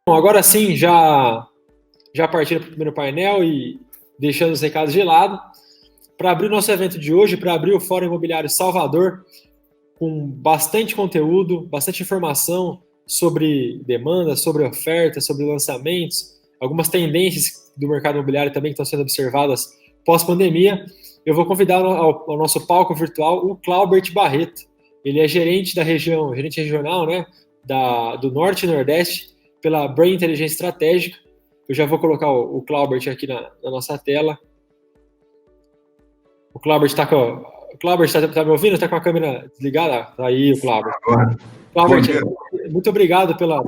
Bom, agora sim, já partindo para o primeiro painel e deixando os recados de lado, para abrir o nosso evento de hoje, para abrir o Fórum Imobiliário Salvador, com bastante conteúdo, bastante informação sobre demanda, sobre oferta, sobre lançamentos, algumas tendências do mercado imobiliário também que estão sendo observadas pós-pandemia. Eu vou convidar ao nosso palco virtual o Claubert Barreto. Ele é gerente da região, gerente regional, né, do Norte e Nordeste, pela Brain Inteligência Estratégica. Eu já vou colocar o Claubert aqui na nossa tela. O Claubert está com... O Claubert está me ouvindo? Está com a câmera desligada? Tá aí o Claubert. Claubert, muito obrigado pela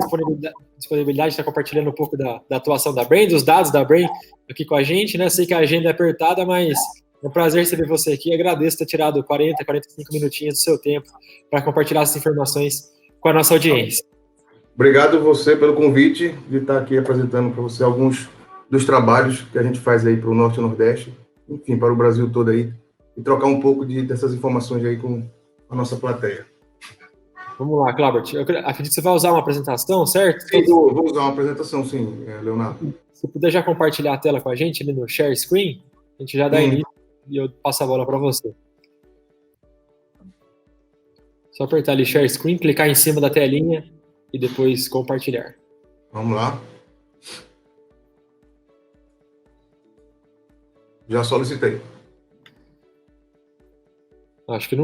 disponibilidade de estar compartilhando um pouco da atuação da Brain, dos dados da Brain aqui com a gente, né? Sei que a agenda é apertada, mas é um prazer receber você aqui. Agradeço ter tirado 40, 45 minutinhos do seu tempo para compartilhar essas informações com a nossa audiência. Obrigado você pelo convite de estar aqui apresentando para você alguns dos trabalhos que a gente faz aí para o Norte e Nordeste, enfim, para o Brasil todo aí, e trocar um pouco dessas informações aí com a nossa plateia. Vamos lá, Claubert. Eu acredito que você vai usar uma apresentação, certo? Sim, vou usar uma apresentação, sim, Leonardo. Se puder já compartilhar a tela com a gente ali no Share Screen, a gente já dá início e eu passo a bola para você. Só apertar ali Share Screen, clicar em cima da telinha e depois compartilhar. Vamos lá. Já solicitei. Acho que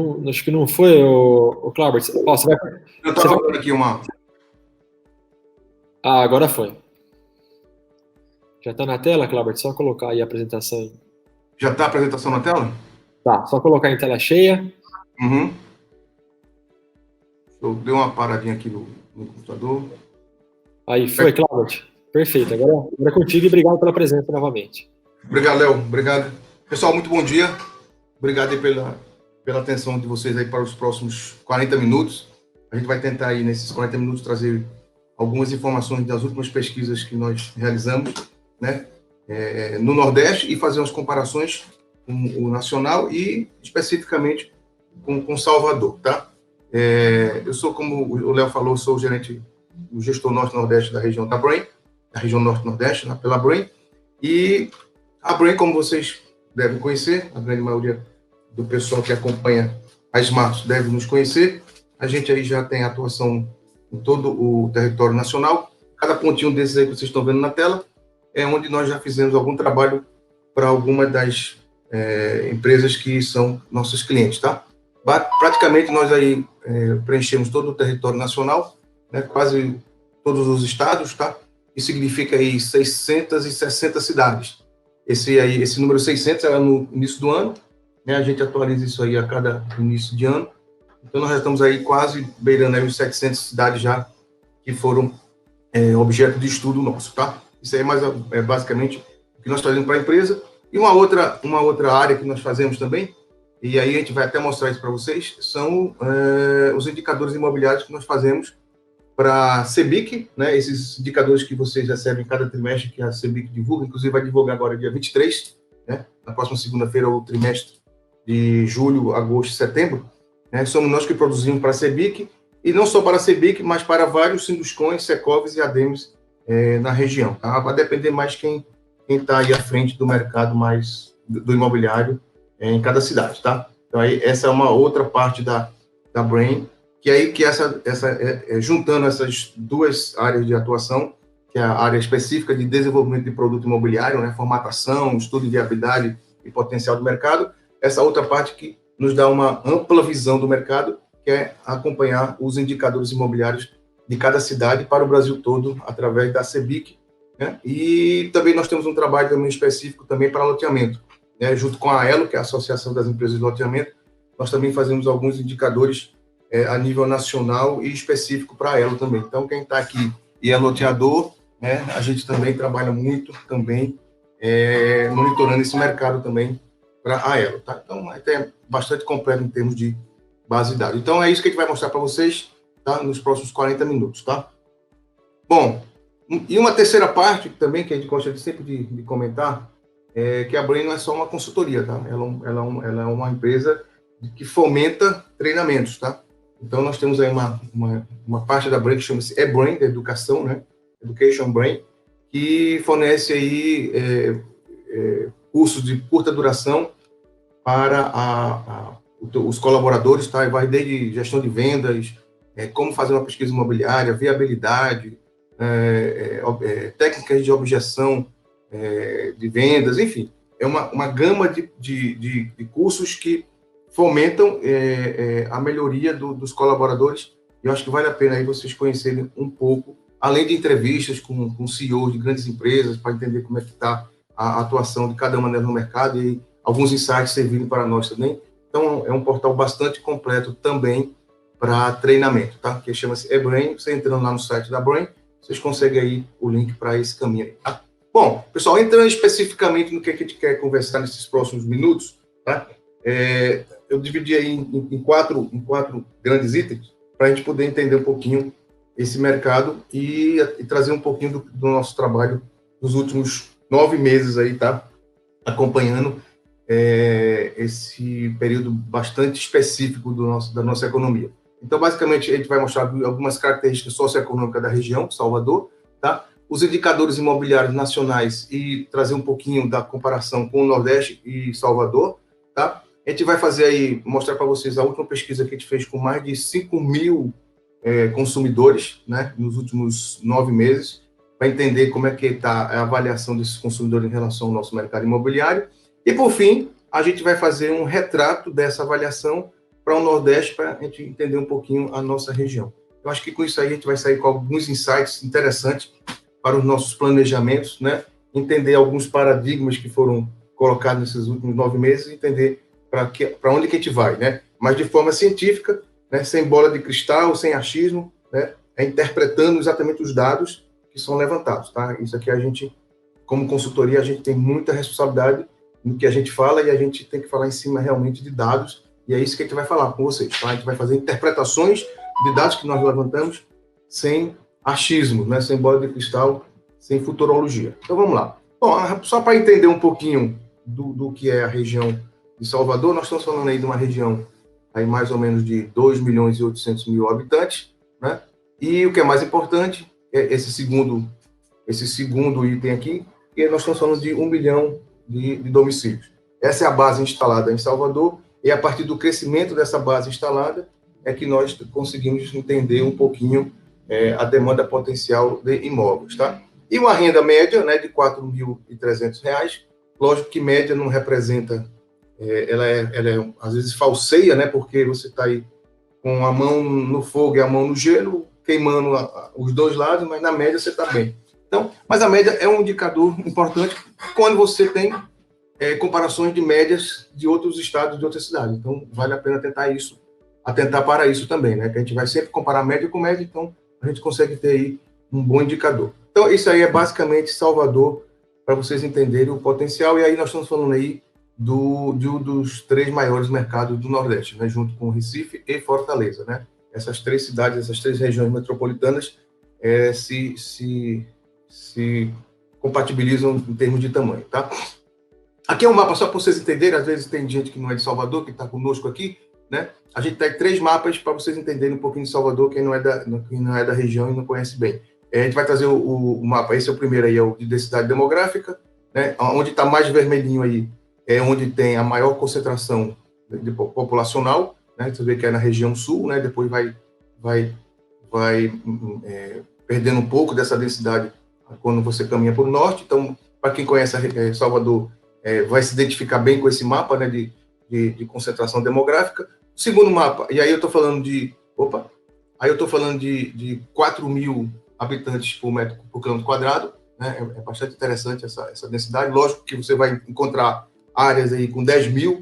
não foi, o Claubert. Ó, você vai... Eu estava vendo aqui uma... Ah, agora foi. Já está na tela, Claubert? Só colocar aí a apresentação. Já está a apresentação na tela? Tá, só colocar em tela cheia. Uhum. Eu dei uma paradinha aqui no computador. Aí, foi, Claubert. Perfeito. Agora é contigo e obrigado pela presença novamente. Obrigado, Léo. Obrigado. Pessoal, muito bom dia. Obrigado aí pela atenção de vocês aí para os próximos 40 minutos. A gente vai tentar aí, nesses 40 minutos, trazer algumas informações das últimas pesquisas que nós realizamos, né, no Nordeste e fazer umas comparações com o nacional e, especificamente, com Salvador, tá? Eu sou, como o Léo falou, sou o gestor Norte-Nordeste da região da Brain, da região Norte-Nordeste, né, pela Brain. E a Brain, como vocês devem conhecer, a grande maioria do pessoal que acompanha a Smartos deve nos conhecer. A gente aí já tem atuação em todo o território nacional. Cada pontinho desses aí que vocês estão vendo na tela é onde nós já fizemos algum trabalho para alguma das empresas que são nossos clientes, tá? Praticamente nós aí preenchemos todo o território nacional, né, quase todos os estados, tá? Isso significa aí 660 cidades. Esse número 600 era no início do ano, né? A gente atualiza isso aí a cada início de ano. Então nós já estamos aí quase beirando aí os 700 cidades já que foram objeto de estudo nosso, tá? Isso aí é basicamente o que nós fazemos para a empresa. E uma outra área que nós fazemos também, e aí a gente vai até mostrar isso para vocês, são os indicadores imobiliários que nós fazemos para a CEBIC, né, esses indicadores que vocês recebem cada trimestre, que a CEBIC divulga, inclusive vai divulgar agora dia 23, né, na próxima segunda-feira, o trimestre de julho, agosto e setembro, né, somos nós que produzimos para a CEBIC, e não só para a CEBIC, mas para vários Sinduscons, Secovs e ADEMES na região. Tá? Vai depender mais quem está aí à frente do mercado mais do imobiliário em cada cidade, tá? Então aí essa é uma outra parte da Brain, juntando essas duas áreas de atuação, que é a área específica de desenvolvimento de produto imobiliário, né, formatação, estudo de viabilidade e potencial do mercado, essa outra parte que nos dá uma ampla visão do mercado, que é acompanhar os indicadores imobiliários de cada cidade para o Brasil todo, através da CEBIC, né? E também nós temos um trabalho também específico também para loteamento, né? Junto com a Elo, que é a Associação das Empresas de Loteamento, nós também fazemos alguns indicadores a nível nacional e específico para a Elo também. Então, quem está aqui e é loteador, né, a gente também trabalha muito também monitorando esse mercado também para a Elo, tá? Então, é bastante completo em termos de base de dados. Então, é isso que a gente vai mostrar para vocês, tá, nos próximos 40 minutos, tá? Bom, e uma terceira parte também que a gente gosta sempre de comentar é que a Brain não é só uma consultoria, tá? Ela é uma empresa que fomenta treinamentos, tá? Então, nós temos aí uma parte da Brain que chama-se eBrain, da educação, né? Education Brain, que fornece aí cursos de curta duração para os colaboradores, tá? Vai desde gestão de vendas, como fazer uma pesquisa imobiliária, viabilidade, técnicas de objeção de vendas, enfim, é uma gama de cursos que fomentam a melhoria dos colaboradores. Eu acho que vale a pena aí vocês conhecerem um pouco, além de entrevistas com CEOs de grandes empresas, para entender como é que está a atuação de cada uma delas no mercado e alguns insights servirem para nós também. Então, é um portal bastante completo também para treinamento, tá? Que chama-se eBrain. Você entrando lá no site da Brain, vocês conseguem aí o link para esse caminho aí, tá? Bom, pessoal, entrando especificamente no que a gente quer conversar nesses próximos minutos, tá? Eu dividi aí em quatro grandes itens para a gente poder entender um pouquinho esse mercado e trazer um pouquinho do nosso trabalho dos últimos 9 meses aí, tá? Acompanhando esse período bastante específico da nossa economia. Então, basicamente, a gente vai mostrar algumas características socioeconômicas da região, Salvador, tá? Os indicadores imobiliários nacionais e trazer um pouquinho da comparação com o Nordeste e Salvador, tá? A gente vai fazer aí, mostrar para vocês a última pesquisa que a gente fez com mais de 5 mil consumidores, né, nos últimos 9 meses, para entender como é que está a avaliação desses consumidores em relação ao nosso mercado imobiliário. E, por fim, a gente vai fazer um retrato dessa avaliação para o Nordeste, para a gente entender um pouquinho a nossa região. Eu acho que com isso aí a gente vai sair com alguns insights interessantes para os nossos planejamentos, né? Entender alguns paradigmas que foram colocados nesses últimos 9 meses e entender para onde que a gente vai, né? Mas de forma científica, né? Sem bola de cristal, sem achismo, né? Interpretando exatamente os dados que são levantados, tá? Isso aqui a gente, como consultoria, a gente tem muita responsabilidade no que a gente fala e a gente tem que falar em cima realmente de dados, e é isso que a gente vai falar com vocês, tá? A gente vai fazer interpretações de dados que nós levantamos sem achismo, né? Sem bola de cristal, sem futurologia. Então vamos lá. Bom, só para entender um pouquinho do que é a região de Salvador, nós estamos falando aí de uma região aí mais ou menos de 2.800.000 habitantes, né? E o que é mais importante é esse segundo item aqui, que nós estamos falando de 1 milhão de domicílios. Essa é a base instalada em Salvador, e a partir do crescimento dessa base instalada é que nós conseguimos entender um pouquinho a demanda potencial de imóveis, tá? E uma renda média, né, de R$ 4.300, lógico que média não representa, ela é às vezes falseia, né, porque você está aí com a mão no fogo e a mão no gelo, queimando os dois lados, mas na média você está bem. Então, mas a média é um indicador importante quando você tem comparações de médias de outros estados, de outras cidades. Então, vale a pena atentar para isso também, né? Que a gente vai sempre comparar média com média, então a gente consegue ter aí um bom indicador. Então, isso aí é basicamente Salvador, para vocês entenderem o potencial, e aí nós estamos falando aí de um dos 3 maiores mercados do Nordeste, né? Junto com Recife e Fortaleza, né? Essas 3 cidades, essas 3 regiões metropolitanas se compatibilizam em termos de tamanho, tá? Aqui é um mapa só para vocês entenderem, às vezes tem gente que não é de Salvador, que está conosco aqui, né? A gente tem 3 mapas para vocês entenderem um pouquinho de Salvador, quem não é da região e não conhece bem. A gente vai trazer o mapa, esse é o primeiro aí, é o de densidade demográfica, né? Onde está mais vermelhinho aí é onde tem a maior concentração populacional, né? Você vê que é na região sul, né? Depois vai perdendo um pouco dessa densidade quando você caminha para o norte. Então, para quem conhece Salvador, vai se identificar bem com esse mapa, né, de concentração demográfica. O segundo mapa, e aí eu estou falando de 4.000 habitantes por quilômetro quadrado, né? É bastante interessante essa densidade. Lógico que você vai encontrar áreas aí com 10.000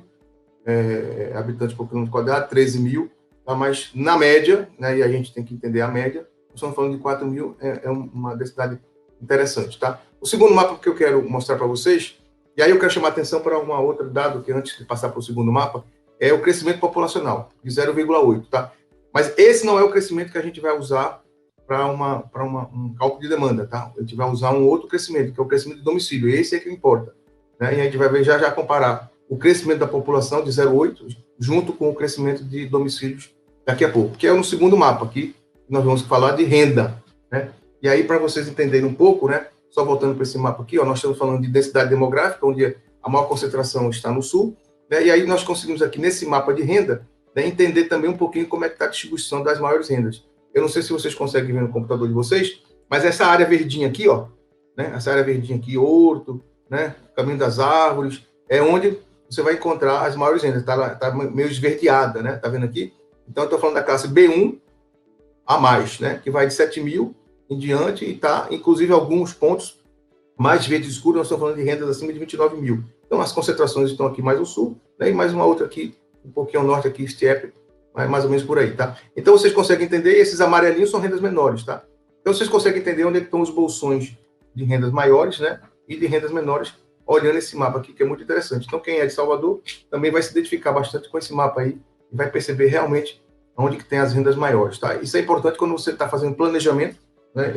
habitantes por quilômetro quadrado, 13.000, tá? Mas na média, né, e a gente tem que entender a média, nós estamos falando de 4.000, é uma densidade interessante, tá? O segundo mapa que eu quero mostrar para vocês, e aí eu quero chamar a atenção para uma outra dado, que antes de passar para o segundo mapa, é o crescimento populacional, de 0,8, tá? Mas esse não é o crescimento que a gente vai usar para um cálculo de demanda, tá? A gente vai usar um outro crescimento, que é o crescimento de domicílio, esse é que importa, né? E a gente vai ver já comparar o crescimento da população de 0,8 junto com o crescimento de domicílios daqui a pouco, que é no segundo mapa aqui, nós vamos falar de renda, né? E aí, para vocês entenderem um pouco, né, só voltando para esse mapa aqui, ó, nós estamos falando de densidade demográfica, onde a maior concentração está no sul, né, e aí nós conseguimos aqui, nesse mapa de renda, né, entender também um pouquinho como é que está a distribuição das maiores rendas. Eu não sei se vocês conseguem ver no computador de vocês, mas essa área verdinha aqui, ó, né, essa área verdinha aqui, Horto, né, Caminho das Árvores, é onde você vai encontrar as maiores rendas. Tá meio esverdeada, né? Tá vendo aqui? Então, eu estou falando da classe B1 a mais, né? Que vai de 7 mil em diante e tá, inclusive, alguns pontos mais verde escuro, nós estamos falando de rendas acima de 29 mil. Então, as concentrações estão aqui mais ao sul, né? E mais uma outra aqui, um pouquinho ao norte aqui, Estiepe, mais ou menos por aí, tá? Então, vocês conseguem entender, esses amarelinhos são rendas menores, tá? Então, vocês conseguem entender onde estão os bolsões de rendas maiores, né? E de rendas menores, olhando esse mapa aqui, que é muito interessante. Então, quem é de Salvador também vai se identificar bastante com esse mapa aí e vai perceber realmente onde que tem as rendas maiores, tá? Isso é importante quando você está fazendo planejamento, né,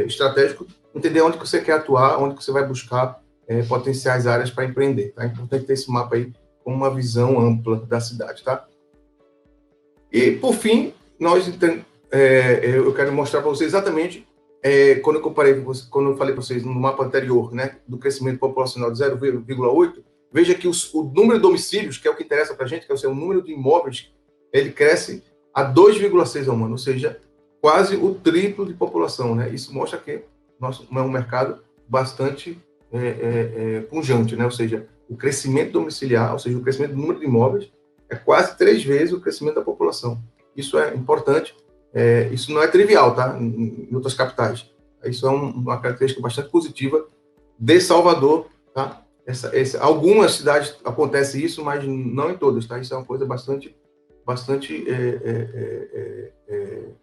estratégico, entender onde que você quer atuar, onde que você vai buscar potenciais áreas para empreender, tá? É importante ter esse mapa aí com uma visão ampla da cidade, tá? E, por fim, eu quero mostrar para vocês exatamente quando eu falei para vocês no mapa anterior, né, do crescimento populacional de 0,8, veja que o número de domicílios, que é o que interessa para a gente, que é o seu número de imóveis, ele cresce a 2,6 ao ano, ou seja, quase o triplo de população, né? Isso mostra que nosso é um mercado bastante pujante, né? Ou seja, o crescimento domiciliar, ou seja, o crescimento do número de imóveis é quase 3 vezes o crescimento da população. Isso é importante. Isso não é trivial, tá? Em outras capitais. Isso é uma característica bastante positiva de Salvador, tá? Algumas cidades acontece isso, mas não em todas, tá? Isso é uma coisa bastante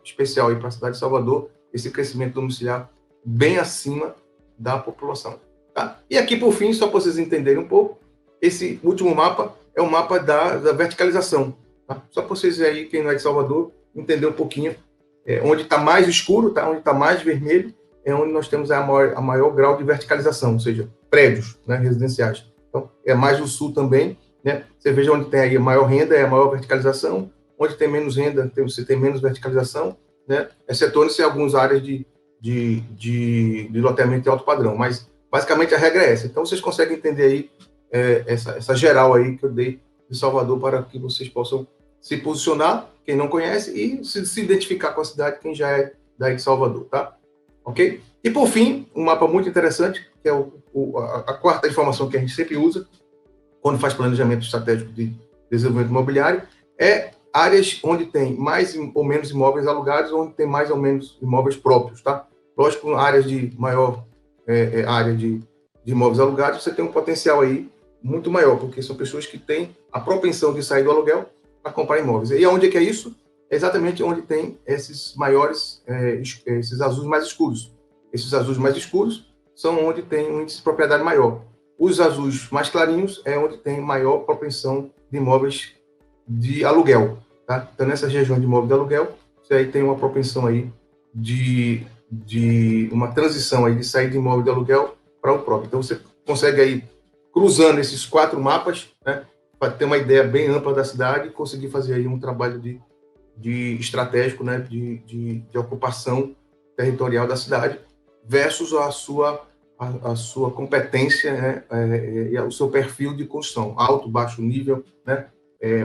especial aí para a cidade de Salvador, esse crescimento domiciliar bem acima da população, tá? E aqui, por fim, só para vocês entenderem um pouco, esse último mapa é o mapa da verticalização, tá? Só para vocês aí, quem não é de Salvador, entender um pouquinho onde está mais escuro, tá? Onde está mais vermelho, é onde nós temos a maior grau de verticalização, ou seja, prédios, né, residenciais. Então, é mais no sul também, né? Você veja onde tem aí a maior renda, é a maior verticalização, onde tem menos renda, você tem menos verticalização, né? Excetuando-se algumas áreas de loteamento de alto padrão, mas basicamente a regra é essa. Então, vocês conseguem entender aí essa geral aí que eu dei de Salvador para que vocês possam se posicionar, quem não conhece, e se identificar com a cidade, quem já é daí de Salvador, tá? Ok? E, por fim, um mapa muito interessante, que é a quarta informação que a gente sempre usa quando faz planejamento estratégico de desenvolvimento imobiliário, é áreas onde tem mais ou menos imóveis alugados, onde tem mais ou menos imóveis próprios, tá? Lógico, áreas de maior área de imóveis alugados, você tem um potencial aí muito maior, porque são pessoas que têm a propensão de sair do aluguel para comprar imóveis. E onde é que é isso? É exatamente onde tem esses maiores, esses azuis mais escuros. Esses azuis mais escuros são onde tem um índice de propriedade maior. Os azuis mais clarinhos é onde tem maior propensão de imóveis de aluguel, tá? Então, nessas regiões de imóveis de aluguel, você aí tem uma propensão aí de uma transição aí de sair de imóvel de aluguel para o próprio. Então, você consegue aí, cruzando esses 4 mapas, né, para ter uma ideia bem ampla da cidade e conseguir fazer aí um trabalho de estratégico, né, de ocupação territorial da cidade versus a sua competência, né, e o seu perfil de construção, alto, baixo nível, né,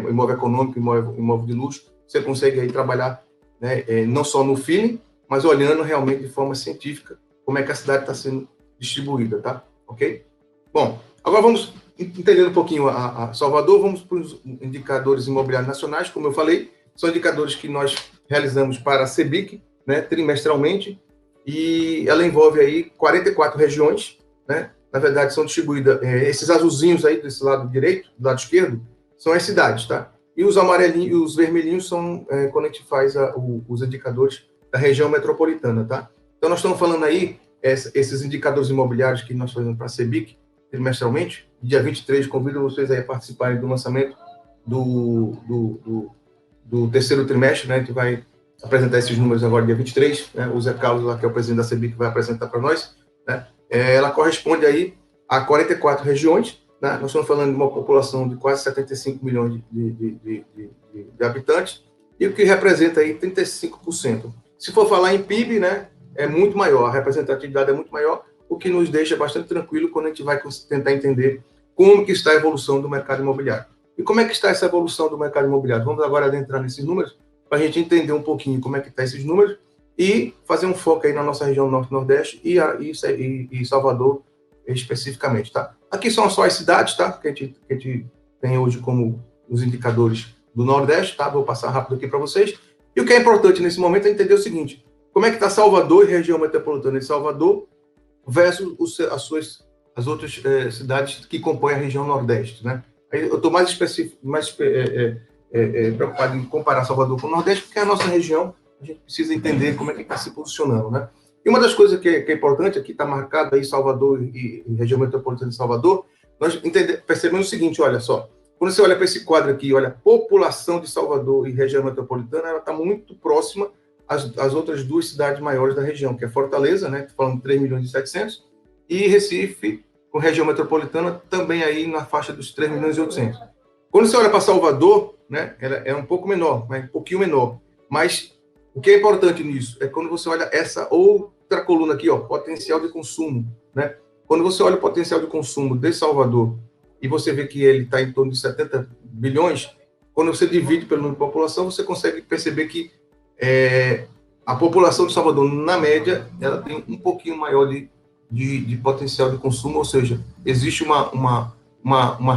imóvel econômico, imóvel de luxo. Você consegue aí trabalhar, né, não só no feeling, mas olhando realmente de forma científica como é que a cidade está sendo distribuída, tá? Ok? Bom, agora vamos entender um pouquinho a Salvador, vamos para os indicadores imobiliários nacionais, como eu falei, são indicadores que nós realizamos para a CEBIC, né, trimestralmente, e ela envolve aí 44 regiões, né? Na verdade, são distribuídas, esses azulzinhos aí desse lado direito, do lado esquerdo, são as cidades, tá? E os amarelinhos e os vermelhinhos são quando a gente faz os indicadores da região metropolitana, tá? Então, nós estamos falando aí, esses indicadores imobiliários que nós fazemos para a CEBIC, trimestralmente, dia 23, convido vocês aí a participarem do lançamento do terceiro trimestre, né? A gente vai apresentar esses números agora, dia 23, né? O Zé Carlos, lá, que é o presidente da CEBIC, vai apresentar para nós, né? Ela corresponde aí a 44 regiões, né? Nós estamos falando de uma população de quase 75 milhões de habitantes, e o que representa aí 35%. Se for falar em PIB, né, é muito maior, a representatividade é muito maior, o que nos deixa bastante tranquilo quando a gente vai tentar entender como que está a evolução do mercado imobiliário. E como é que está essa evolução do mercado imobiliário? Vamos agora adentrar nesses números, para a gente entender um pouquinho como é que está esses números e fazer um foco aí na nossa região Norte-Nordeste e Salvador especificamente, tá? Aqui são só as cidades, tá? Que a gente tem hoje como os indicadores do Nordeste, tá? Vou passar rápido aqui para vocês. E o que é importante nesse momento é entender o seguinte: como é que está Salvador e região metropolitana de Salvador versus as outras cidades que compõem a região Nordeste, né? Aí eu estou mais preocupado em comparar Salvador com o Nordeste, porque é a nossa região, a gente precisa entender como é que está se posicionando, né? E uma das coisas que é importante, aqui está marcado aí Salvador e região metropolitana de Salvador, nós percebemos o seguinte, olha só, quando você olha para esse quadro aqui, olha, a população de Salvador e região metropolitana, ela está muito próxima às outras duas cidades maiores da região, que é Fortaleza, né, falando de 3 milhões e 700, e Recife, com região metropolitana, também aí na faixa dos 3 milhões e 800. Quando você olha para Salvador, né, ela é um pouco menor, um pouquinho menor, mas o que é importante nisso é quando você olha essa outra coluna aqui, ó, potencial de consumo, né? Quando você olha o potencial de consumo de Salvador e você vê que ele está em torno de 70 bilhões, quando você divide pelo número de população, você consegue perceber que a população de Salvador, na média, ela tem um pouquinho maior de potencial de consumo, ou seja, existe uma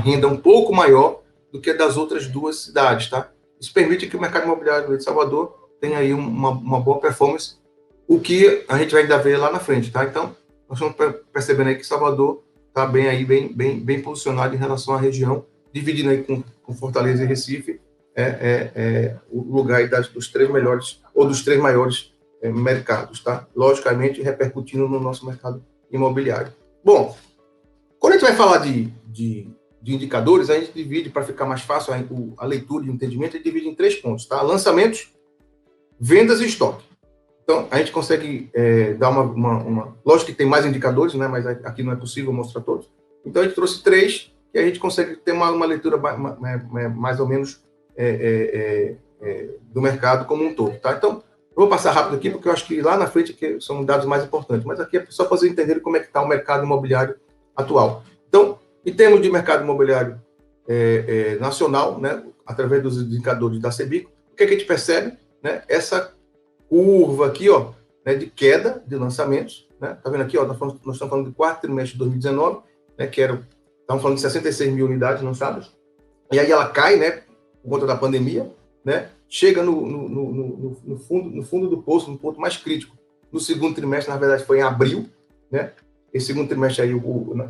renda um pouco maior do que a das outras duas cidades, tá? Isso permite que o mercado imobiliário de Salvador tenha aí uma boa performance, o que a gente vai ainda ver lá na frente, tá? Então, nós estamos percebendo aí que Salvador está bem posicionado em relação à região, dividindo aí com Fortaleza e Recife, o lugar aí dos 3 melhores, ou dos 3 maiores mercados, tá? Logicamente, repercutindo no nosso mercado imobiliário. Bom, quando a gente vai falar de indicadores, a gente divide, para ficar mais fácil a leitura e o entendimento, a gente divide em 3 pontos, tá? Lançamentos, vendas e estoque. Então, a gente consegue dar lógico que tem mais indicadores, né? Mas aqui não é possível mostrar todos. Então, a gente trouxe 3, que a gente consegue ter uma leitura mais ou menos do mercado como um todo, tá? Então, eu vou passar rápido aqui, porque eu acho que lá na frente aqui são dados mais importantes, mas aqui é só para vocês entenderem como é que está o mercado imobiliário atual. Então, em termos de mercado imobiliário nacional, né, através dos indicadores da CEBIC, o que a gente percebe? Né, essa curva aqui, ó, né, de queda de lançamentos, né? Tá vendo aqui, ó, nós estamos falando do quarto trimestre de 2019, né, estamos falando de 66 mil unidades lançadas, e aí ela cai, né, por conta da pandemia, né, chega no fundo do poço, no ponto mais crítico. No segundo trimestre, na verdade, foi em abril, né? Esse segundo trimestre aí,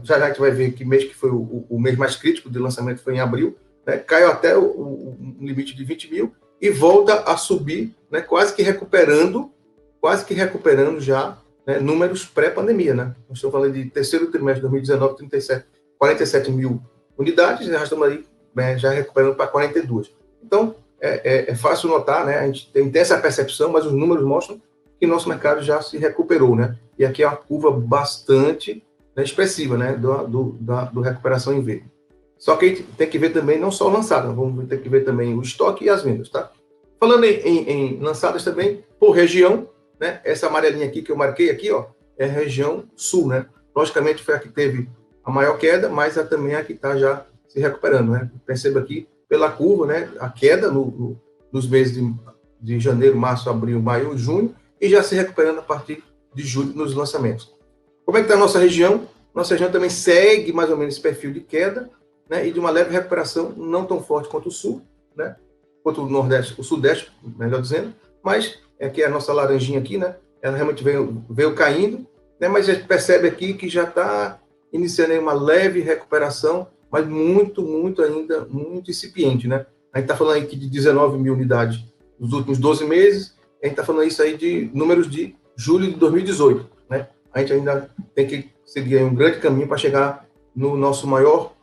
já a gente vai ver que mês que foi o mês mais crítico de lançamento foi em abril, né? Caiu até o limite de 20 mil e volta a subir, né? Quase que recuperando já, né, números pré-pandemia, né? Nós estamos falando de terceiro trimestre de 2019, 47 mil unidades, já estamos aí, né, já recuperando para 42. Então, é fácil notar, né? A gente tem essa percepção, mas os números mostram que nosso mercado já se recuperou, né? E aqui é uma curva bastante, né, expressiva, né? Do recuperação em V. Só que a gente tem que ver também não só o lançado, vamos ter que ver também o estoque e as vendas, tá? Falando em lançadas também, por região, né? Essa amarelinha aqui que eu marquei aqui, ó, é a região sul, né? Logicamente foi a que teve a maior queda, mas é também a que está já se recuperando, né? Perceba aqui pela curva, né? A queda nos meses de janeiro, março, abril, maio, junho, e já se recuperando a partir de julho nos lançamentos. Como é que está a nossa região? Nossa região também segue mais ou menos esse perfil de queda, né? E de uma leve recuperação, não tão forte quanto o sul, né? Quanto o Nordeste, o Sudeste, melhor dizendo, mas aqui é a nossa laranjinha aqui, né? Ela realmente veio caindo, né? Mas a gente percebe aqui que já está iniciando aí uma leve recuperação, mas muito incipiente, né? A gente está falando aqui de 19 mil unidades nos últimos 12 meses, a gente está falando isso aí de números de julho de 2018, né? A gente ainda tem que seguir um grande caminho para chegar no nosso maior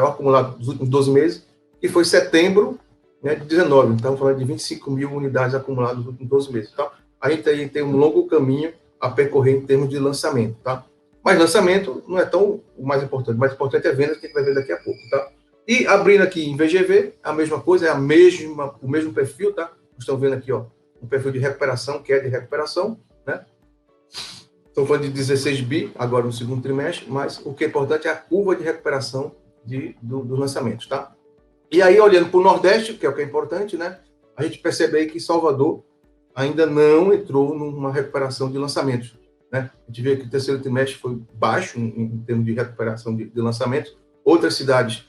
acumulado dos últimos 12 meses, que foi setembro, né, de 19. Estamos falando de 25 mil unidades acumuladas nos últimos 12 meses. Então, a gente aí tem um longo caminho a percorrer em termos de lançamento, tá? Mas lançamento não é tão o mais importante. O mais importante é a venda, que a gente vai ver daqui a pouco, tá? E abrindo aqui em VGV, a mesma coisa, é o mesmo perfil, tá? Nós estamos vendo aqui, ó, um perfil de recuperação, queda de recuperação, né? Estamos falando de 16 bi agora no segundo trimestre, mas o que é importante é a curva de recuperação dos lançamentos, tá? E aí, olhando para o Nordeste, que é o que é importante, né? A gente percebe aí que Salvador ainda não entrou numa recuperação de lançamentos, né? A gente vê que o terceiro trimestre foi baixo em termos de recuperação de lançamentos. Outras cidades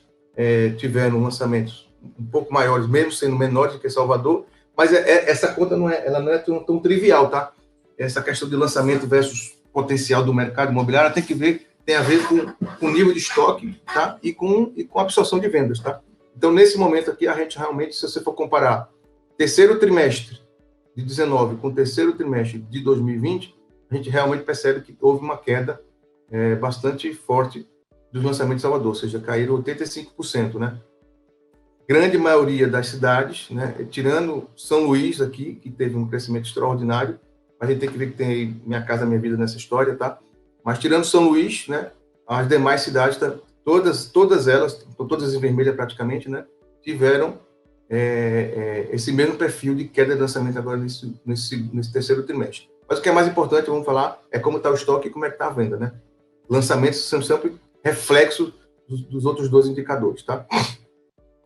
tiveram lançamentos um pouco maiores, mesmo sendo menores do que Salvador, mas essa conta não é tão trivial, tá? Essa questão de lançamento versus potencial do mercado imobiliário tem a ver com o nível de estoque, tá? E com a absorção de vendas, tá? Então, nesse momento aqui, a gente realmente, se você for comparar terceiro trimestre de 19 com o terceiro trimestre de 2020, a gente realmente percebe que houve uma queda bastante forte dos lançamentos de Salvador, ou seja, caíram 85%, né? Grande maioria das cidades, né? Tirando São Luís aqui, que teve um crescimento extraordinário, a gente tem que ver que tem aí Minha Casa Minha Vida nessa história, tá? Mas tirando São Luís, né? As demais cidades, todas elas, todas em vermelha praticamente, né? Tiveram esse mesmo perfil de queda de lançamento agora nesse terceiro trimestre. Mas o que é mais importante, vamos falar, é como está o estoque e como é que está a venda, né? Lançamentos são sempre reflexo dos outros dois indicadores, tá?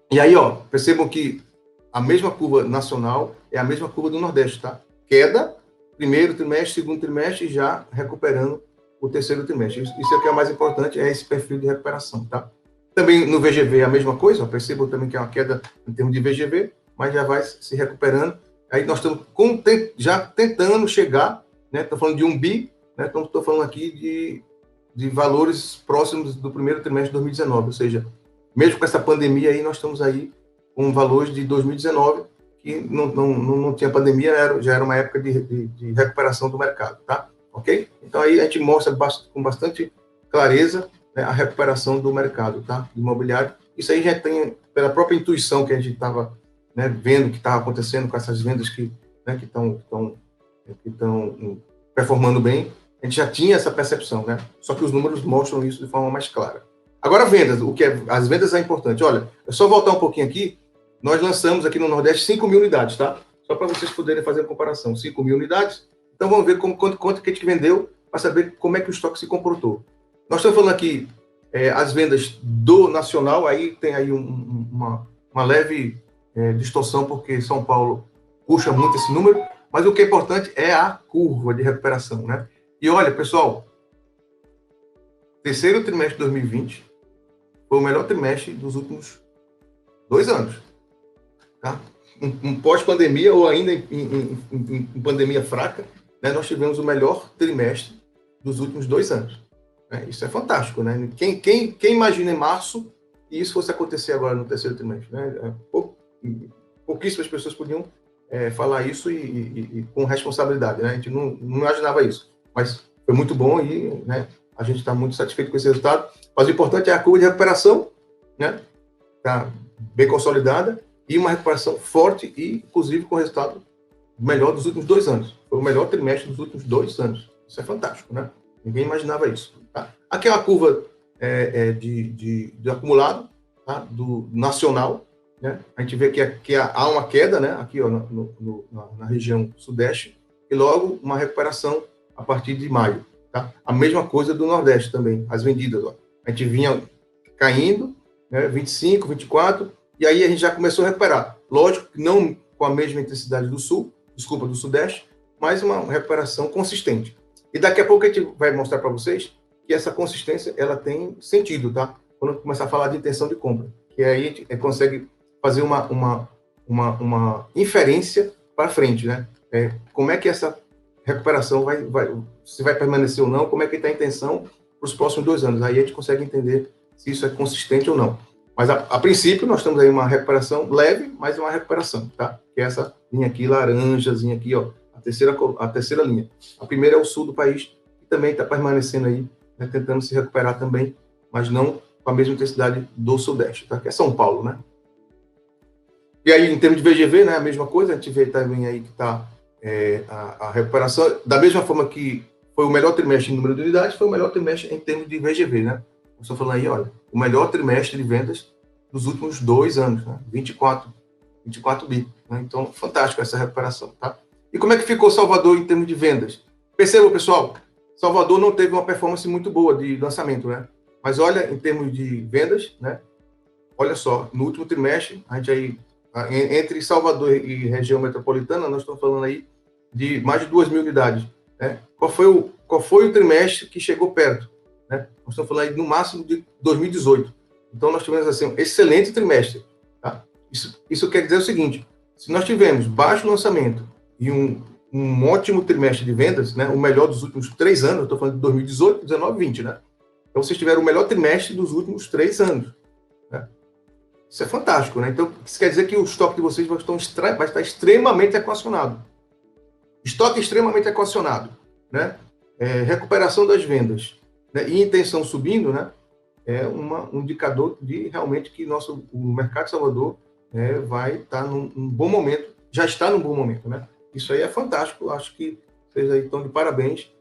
E aí, ó, percebam que a mesma curva nacional é a mesma curva do Nordeste, tá? Queda, primeiro trimestre, segundo trimestre, já recuperando o terceiro trimestre. Isso é o que é mais importante, é esse perfil de recuperação, tá? Também no VGV é a mesma coisa, ó, percebam também que é uma queda em termos de VGV, mas já vai se recuperando. Aí nós estamos já tentando chegar, né? Estou falando de 1 bi, né? Então estou falando aqui de valores próximos do primeiro trimestre de 2019, ou seja, mesmo com essa pandemia aí, nós estamos aí com valores de 2019, que não tinha pandemia, já era uma época de recuperação do mercado, tá? Ok? Então aí a gente mostra com bastante clareza, né, a recuperação do mercado, tá? Imobiliário. Isso aí já tem, pela própria intuição que a gente estava, né, vendo que estava acontecendo com essas vendas que estão performando bem, a gente já tinha essa percepção, né? Só que os números mostram isso de forma mais clara. Agora, vendas, as vendas é importante. Olha, é só voltar um pouquinho aqui. Nós lançamos aqui no Nordeste 5 mil unidades, tá? Só para vocês poderem fazer a comparação. 5 mil unidades. Então, vamos ver quanto que a gente vendeu para saber como é que o estoque se comportou. Nós estamos falando aqui as vendas do nacional, aí tem aí uma leve distorção, porque São Paulo puxa muito esse número, mas o que é importante é a curva de recuperação, né? E olha, pessoal, terceiro trimestre de 2020 foi o melhor trimestre dos últimos 2 anos, tá? Um pós-pandemia ou ainda em pandemia fraca, né, nós tivemos o melhor trimestre dos últimos 2 anos. Né? Isso é fantástico, né? Quem imagina em março que isso fosse acontecer agora no terceiro trimestre, né? Pouquíssimas pessoas podiam falar isso e com responsabilidade, né? A gente não imaginava isso, mas foi muito bom e, né, a gente está muito satisfeito com esse resultado. Mas o importante é a curva de recuperação, né? Está bem consolidada e uma recuperação forte e, inclusive, com resultado melhor dos últimos 2 anos. Foi o melhor trimestre dos últimos 2 anos. Isso é fantástico, né? Ninguém imaginava isso. Tá? Aqui é uma curva de acumulado, tá? Do nacional, né? A gente vê que há uma queda, né? Aqui, ó, na região sudeste, e logo uma recuperação a partir de maio. Tá? A mesma coisa do Nordeste também, as vendidas. Ó. A gente vinha caindo, né? 25, 24, e aí a gente já começou a recuperar. Lógico que não com a mesma intensidade do Sudeste, mas uma recuperação consistente. E daqui a pouco a gente vai mostrar para vocês que essa consistência ela tem sentido, tá? Quando começar a falar de intenção de compra, que aí a gente consegue fazer uma inferência para frente, né? Como é que essa recuperação se vai permanecer ou não, como é que está a intenção para os próximos 2 anos. Aí a gente consegue entender se isso é consistente ou não. Mas, a princípio, nós temos aí uma recuperação leve, mas uma recuperação, tá? Que é essa linha aqui, laranjazinha aqui, ó, a terceira linha. A primeira é o sul do país, que também está permanecendo aí, né, tentando se recuperar também, mas não com a mesma intensidade do Sudeste, tá? Que é São Paulo, né? E aí, em termos de VGV, né, a mesma coisa, a gente vê também aí que está a recuperação, da mesma forma que foi o melhor trimestre em número de unidades, foi o melhor trimestre em termos de VGV, né? Estou falando aí, olha, o melhor trimestre de vendas dos últimos 2 anos, né? 24 bi. Né? Então, fantástico essa recuperação, tá? E como é que ficou Salvador em termos de vendas? Percebam, pessoal, Salvador não teve uma performance muito boa de lançamento, né? Mas olha, em termos de vendas, né? Olha só, no último trimestre, a gente aí, entre Salvador e região metropolitana, nós estamos falando aí de mais de 2.000 unidades, né? Qual foi o trimestre que chegou perto, né? Nós estamos falando aí no máximo de 2018. Então, nós tivemos assim, um excelente trimestre, tá? Isso quer dizer o seguinte, se nós tivemos baixo lançamento e um ótimo trimestre de vendas, né? O melhor dos últimos 3 anos, eu estou falando de 2018, 19, 20, né? Então, vocês tiveram o melhor trimestre dos últimos 3 anos, né? Isso é fantástico, né? Então, isso quer dizer que o estoque de vocês vai estar extremamente equacionado. Estoque extremamente equacionado, né? Recuperação das vendas, né? E intenção subindo, né? É um indicador de realmente que o mercado de Salvador vai estar num bom momento, já está num bom momento, né? Isso aí é fantástico, acho que vocês aí estão de parabéns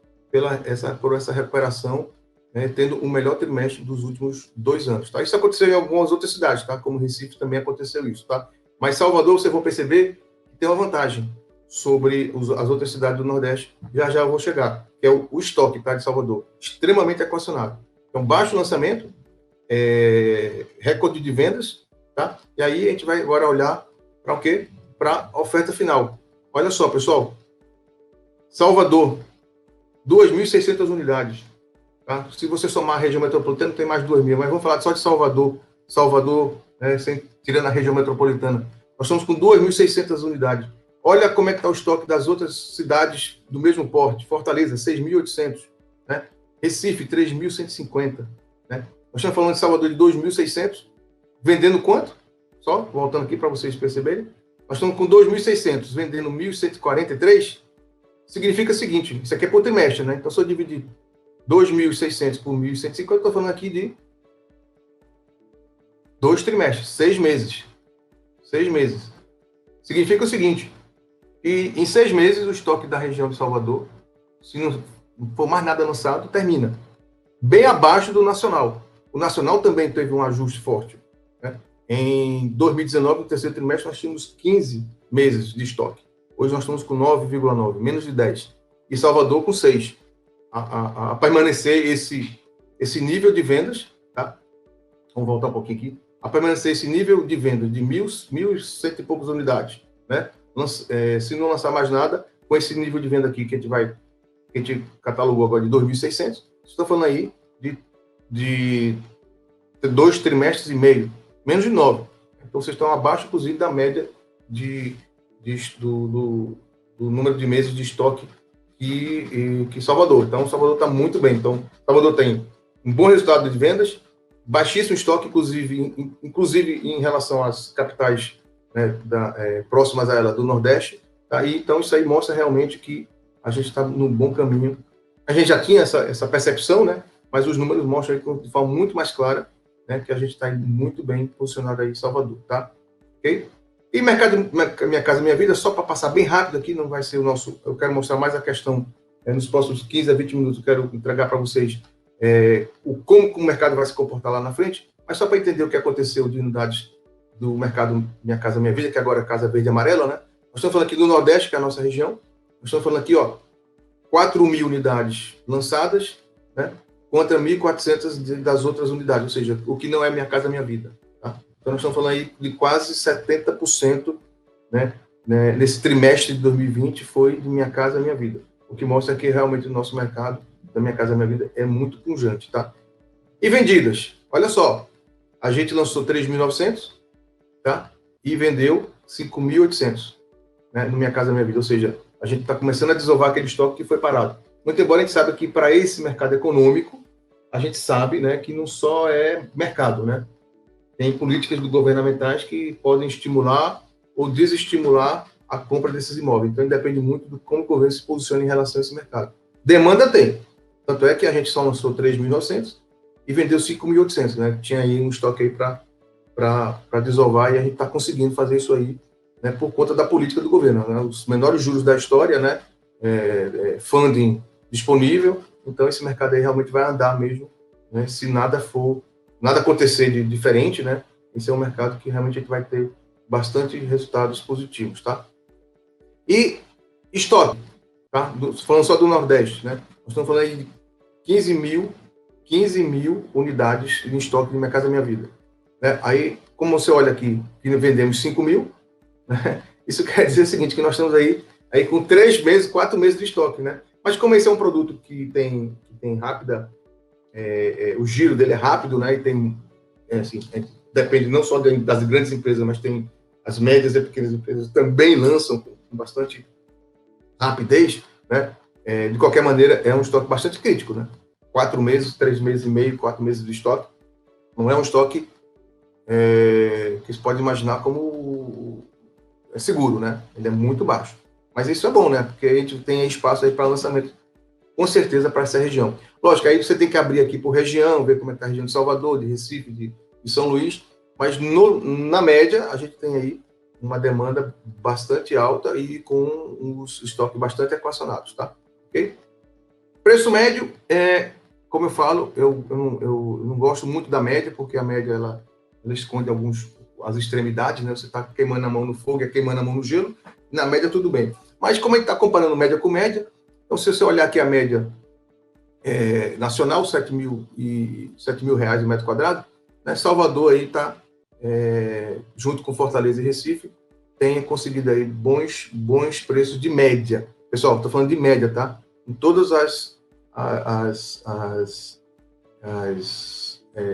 por essa recuperação, né, tendo o melhor trimestre dos últimos 2 anos, tá? Isso aconteceu em algumas outras cidades, tá? Como Recife também aconteceu isso, tá? Mas Salvador, vocês vão perceber que tem uma vantagem sobre as outras cidades do Nordeste, já eu vou chegar, que é o estoque, tá, de Salvador, extremamente equacionado. Então, baixo lançamento, recorde de vendas, tá? E aí a gente vai agora olhar para o quê? Para a oferta final. Olha só, pessoal, Salvador, 2.600 unidades. Tá? Se você somar a região metropolitana, tem mais de 2.000, mas vamos falar só de Salvador. Salvador, tirando a região metropolitana. Nós estamos com 2.600 unidades. Olha como é que está o estoque das outras cidades do mesmo porte. Fortaleza, 6.800. Né? Recife, 3.150. Né? Nós estamos falando de Salvador de 2.600. Vendendo quanto? Só, voltando aqui para vocês perceberem. Nós estamos com 2.600, vendendo 1.143. Significa o seguinte, isso aqui é por trimestre, né? Então, se eu dividir 2.600 por 1.150, estou falando aqui de 2 trimestres, 6 meses. 6 meses. Significa o seguinte, que em 6 meses o estoque da região de Salvador, se não for mais nada lançado, termina. Bem abaixo do nacional. O nacional também teve um ajuste forte, né? Em 2019, no terceiro trimestre, nós tínhamos 15 meses de estoque. Hoje nós estamos com 9,9, menos de 10. E Salvador com 6. A permanecer esse nível de vendas, tá? Vamos voltar um pouquinho aqui. A permanecer esse nível de venda de 1.100 e poucas unidades, né? Se não lançar mais nada, com esse nível de venda aqui que a gente catalogou agora de 2.600, estou falando aí de 2 trimestres e meio, menos de 9. Então, vocês estão abaixo, inclusive, da média do número de meses de estoque que Salvador. Então, Salvador está muito bem. Então, Salvador tem um bom resultado de vendas, baixíssimo estoque, inclusive em relação às capitais, né, próximas a ela do Nordeste. Tá? Então, isso aí mostra realmente que a gente está num bom caminho. A gente já tinha essa percepção, né? Mas os números mostram aí de forma muito mais clara, né, que a gente está muito bem posicionado aí em Salvador, tá? Ok? E mercado Minha Casa Minha Vida, só para passar bem rápido aqui, não vai ser o nosso... Eu quero mostrar mais a questão, nos próximos 15 a 20 minutos, eu quero entregar para vocês como o mercado vai se comportar lá na frente, mas só para entender o que aconteceu de unidades do mercado Minha Casa Minha Vida, que agora é Casa Verde e Amarela, né? Nós estamos falando aqui do Nordeste, que é a nossa região, nós estamos falando aqui, 4.000 unidades lançadas, né? Contra 1.400 das outras unidades, ou seja, o que não é Minha Casa Minha Vida. Tá? Então, nós estamos falando aí de quase 70%, né, nesse trimestre de 2020 foi de Minha Casa Minha Vida, o que mostra que realmente o nosso mercado da Minha Casa Minha Vida é muito pujante. Tá? E vendidas, olha só, a gente lançou 3.900, tá? E vendeu 5.800, né, no Minha Casa Minha Vida, ou seja, a gente está começando a desovar aquele estoque que foi parado. Muito embora a gente saiba que para esse mercado econômico, a gente sabe, né, que não só é mercado, né? Tem políticas governamentais que podem estimular ou desestimular a compra desses imóveis. Então, depende muito de como o governo se posiciona em relação a esse mercado. Demanda tem. Tanto é que a gente só lançou 3.900 e vendeu 5.800, né? Tinha aí um estoque aí para desovar e a gente está conseguindo fazer isso aí, né, por conta da política do governo, né? Os menores juros da história, né? Funding disponível, então esse mercado aí realmente vai andar mesmo, né, se nada acontecer de diferente, né, esse é um mercado que realmente a gente vai ter bastante resultados positivos, tá? E estoque, tá? Falando só do Nordeste, né, Nós estamos falando aí de 15 mil unidades em estoque de Minha Casa Minha Vida. Né? Aí, como você olha aqui, que vendemos 5 mil, né? Isso quer dizer o seguinte, que nós estamos aí com 3 meses, 4 meses de estoque, né? Mas como esse é um produto que tem rápida, o giro dele é rápido, né? E tem, assim, depende não só das grandes empresas, mas tem as médias e pequenas empresas também lançam com bastante rapidez, né? De qualquer maneira, é um estoque bastante crítico, né? 4 meses, 3 meses e meio, 4 meses de estoque. Não é um estoque que você pode imaginar como seguro, né? Ele é muito baixo. Mas isso é bom, né? Porque a gente tem espaço aí para lançamento, com certeza, para essa região. Lógico, aí você tem que abrir aqui por região, ver como é que está a região de Salvador, de Recife, de São Luís, mas na média a gente tem aí uma demanda bastante alta e com os estoques bastante equacionados, tá? Ok? Preço médio, como eu falo, eu não gosto muito da média, porque a média ela esconde as extremidades, né? Você está queimando a mão no fogo e queimando a mão no gelo, na média tudo bem. Mas como a gente está comparando média com média, então se você olhar aqui a média nacional, 7 mil reais o metro quadrado, né? Salvador aí está, junto com Fortaleza e Recife, tem conseguido aí bons preços de média. Pessoal, estou falando de média, tá? Em todas as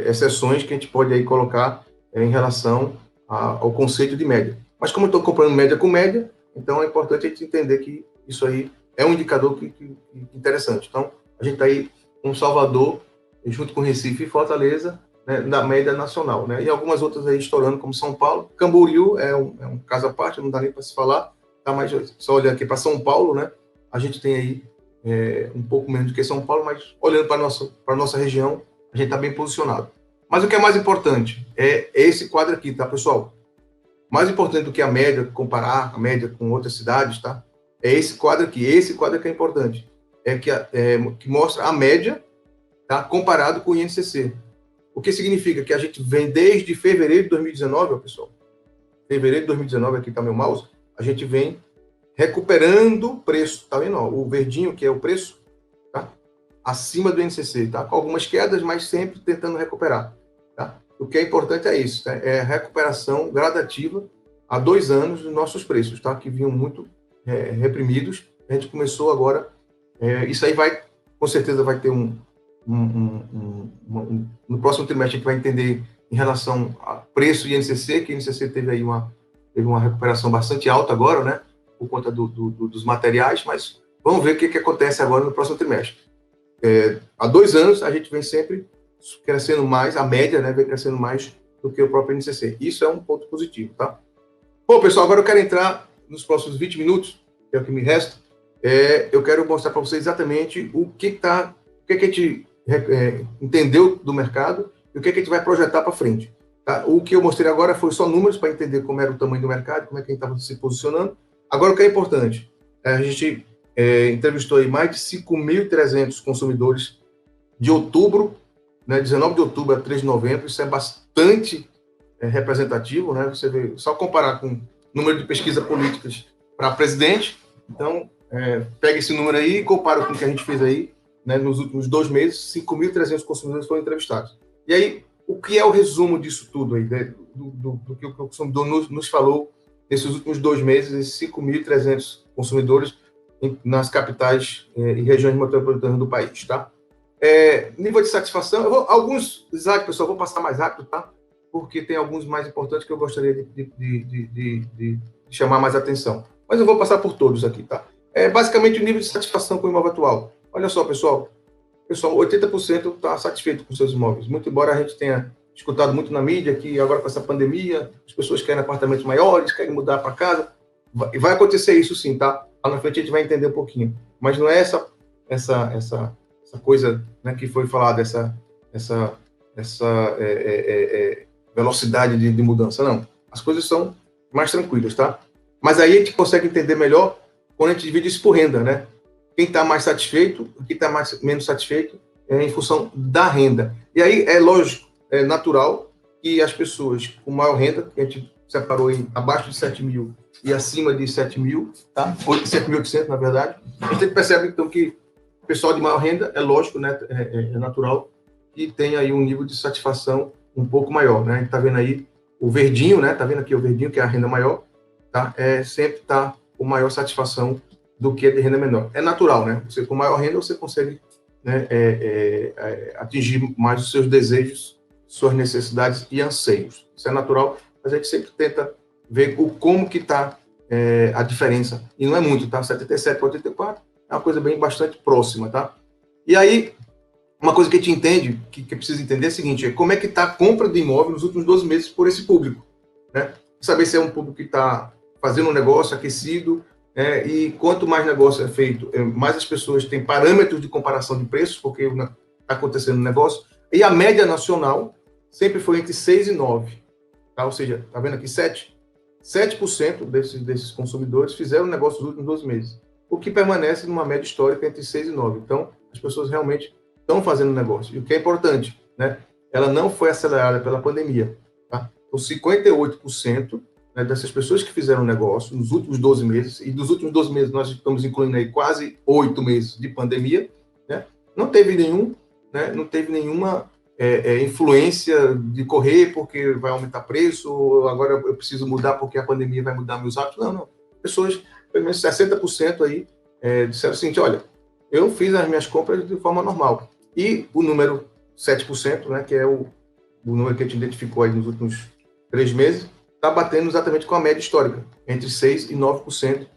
exceções que a gente pode aí colocar em relação ao conceito de média. Mas como eu estou comparando média com média, então é importante a gente entender que isso aí é um indicador interessante. Então, a gente está aí com Salvador, junto com Recife e Fortaleza, né, na média nacional, né? E algumas outras aí estourando, como São Paulo. Camboriú é um caso à parte, não dá nem para se falar, tá? Mas só olhando aqui para São Paulo, né? A gente tem aí um pouco menos do que São Paulo, mas olhando para a nossa região, a gente está bem posicionado. Mas o que é mais importante é esse quadro aqui, tá, pessoal? Mais importante do que a média, comparar a média com outras cidades, tá? É esse quadro aqui. Esse quadro que é importante. Que mostra a média, tá? Comparado com o INCC. O que significa que a gente vem desde fevereiro de 2019, ó, pessoal. Fevereiro de 2019, aqui está meu mouse. A gente vem recuperando o preço, tá vendo? Ó, o verdinho, que é o preço, tá? Acima do INCC, tá? Com algumas quedas, mas sempre tentando recuperar, tá? O que é importante é isso, tá? É a recuperação gradativa há 2 anos dos nossos preços, tá? Que vinham muito reprimidos. A gente começou agora, isso aí com certeza vai ter no próximo trimestre a gente vai entender em relação a preço e INCC, que o INCC teve aí teve uma recuperação bastante alta agora, né? Por conta dos materiais, mas vamos ver o que acontece agora no próximo trimestre. Há 2 anos a gente vem sempre crescendo mais, a média, né, vem crescendo mais do que o próprio INCC. Isso é um ponto positivo, tá? Bom, pessoal, agora eu quero entrar nos próximos 20 minutos, que é o que me resta. Eu quero mostrar para vocês exatamente o que a gente entendeu do mercado e o que a gente vai projetar para frente. Tá? O que eu mostrei agora foi só números para entender como era o tamanho do mercado, como é que a gente estava se posicionando. Agora, o que é importante, a gente entrevistou aí mais de 5.300 consumidores de outubro, né, 19 de outubro a 3 de novembro, isso é bastante representativo, né? Você vê, só comparar com o número de pesquisas políticas para presidente, então, pega esse número aí e compara com o que a gente fez aí, né, nos últimos 2 meses, 5.300 consumidores foram entrevistados. E aí, o que é o resumo disso tudo aí, né, do que o consumidor nos falou nesses últimos 2 meses, esses 5.300 consumidores nas capitais e regiões metropolitanas do país, tá? Nível de satisfação, alguns slides, pessoal, vou passar mais rápido, tá? Porque tem alguns mais importantes que eu gostaria de chamar mais atenção. Mas eu vou passar por todos aqui, tá? Basicamente o nível de satisfação com o imóvel atual. Olha só, pessoal, 80% está satisfeito com seus imóveis. Muito embora a gente tenha escutado muito na mídia que agora com essa pandemia, as pessoas querem apartamentos maiores, querem mudar para casa. E vai acontecer isso sim, tá? Lá na frente a gente vai entender um pouquinho. Mas não é essa coisa, né, que foi falada, essa velocidade de mudança, não. As coisas são mais tranquilas, tá? Mas aí a gente consegue entender melhor quando a gente divide isso por renda, né? Quem está mais satisfeito, quem está menos satisfeito, em função da renda. E aí é lógico, é natural que as pessoas com maior renda, que a gente separou em abaixo de 7 mil e acima de 7 mil, tá? 7.800, na verdade, a gente percebe, então, que O pessoal de maior renda, é lógico, né, é natural que tenha aí um nível de satisfação um pouco maior, né? A gente está vendo aí o verdinho, né? Está vendo aqui o verdinho, que é a renda maior, tá? Sempre está com maior satisfação do que a de renda menor. É natural, né? Você com maior renda, você consegue, né, atingir mais os seus desejos, suas necessidades e anseios. Isso é natural, mas a gente sempre tenta ver como que está a diferença. E não é muito, tá? 77 para 84 é uma coisa bastante próxima, tá? E aí, uma coisa que a gente entende, que precisa entender é o seguinte, como é que está a compra de imóvel nos últimos 12 meses por esse público, né? Saber se é um público que está fazendo um negócio aquecido, e quanto mais negócio é feito, mais as pessoas têm parâmetros de comparação de preços, porque está acontecendo um negócio, e a média nacional sempre foi entre 6 e 9, tá? Ou seja, tá vendo aqui 7% desses consumidores fizeram negócio nos últimos 12 meses, o que permanece numa média histórica entre 6 e 9. Então, as pessoas realmente estão fazendo negócio. E o que é importante, né? Ela não foi acelerada pela pandemia, tá? Então, 58%, né, dessas pessoas que fizeram negócio nos últimos 12 meses, e dos últimos 12 meses nós estamos incluindo aí quase 8 meses de pandemia, né? Não teve nenhuma influência de correr porque vai aumentar preço, ou agora eu preciso mudar porque a pandemia vai mudar meus hábitos. Não. Pessoas, pelo menos 60% aí, disseram o seguinte, olha, eu fiz as minhas compras de forma normal. E o número 7%, né, que é o número que a gente identificou aí nos últimos 3 meses, está batendo exatamente com a média histórica, entre 6% e 9%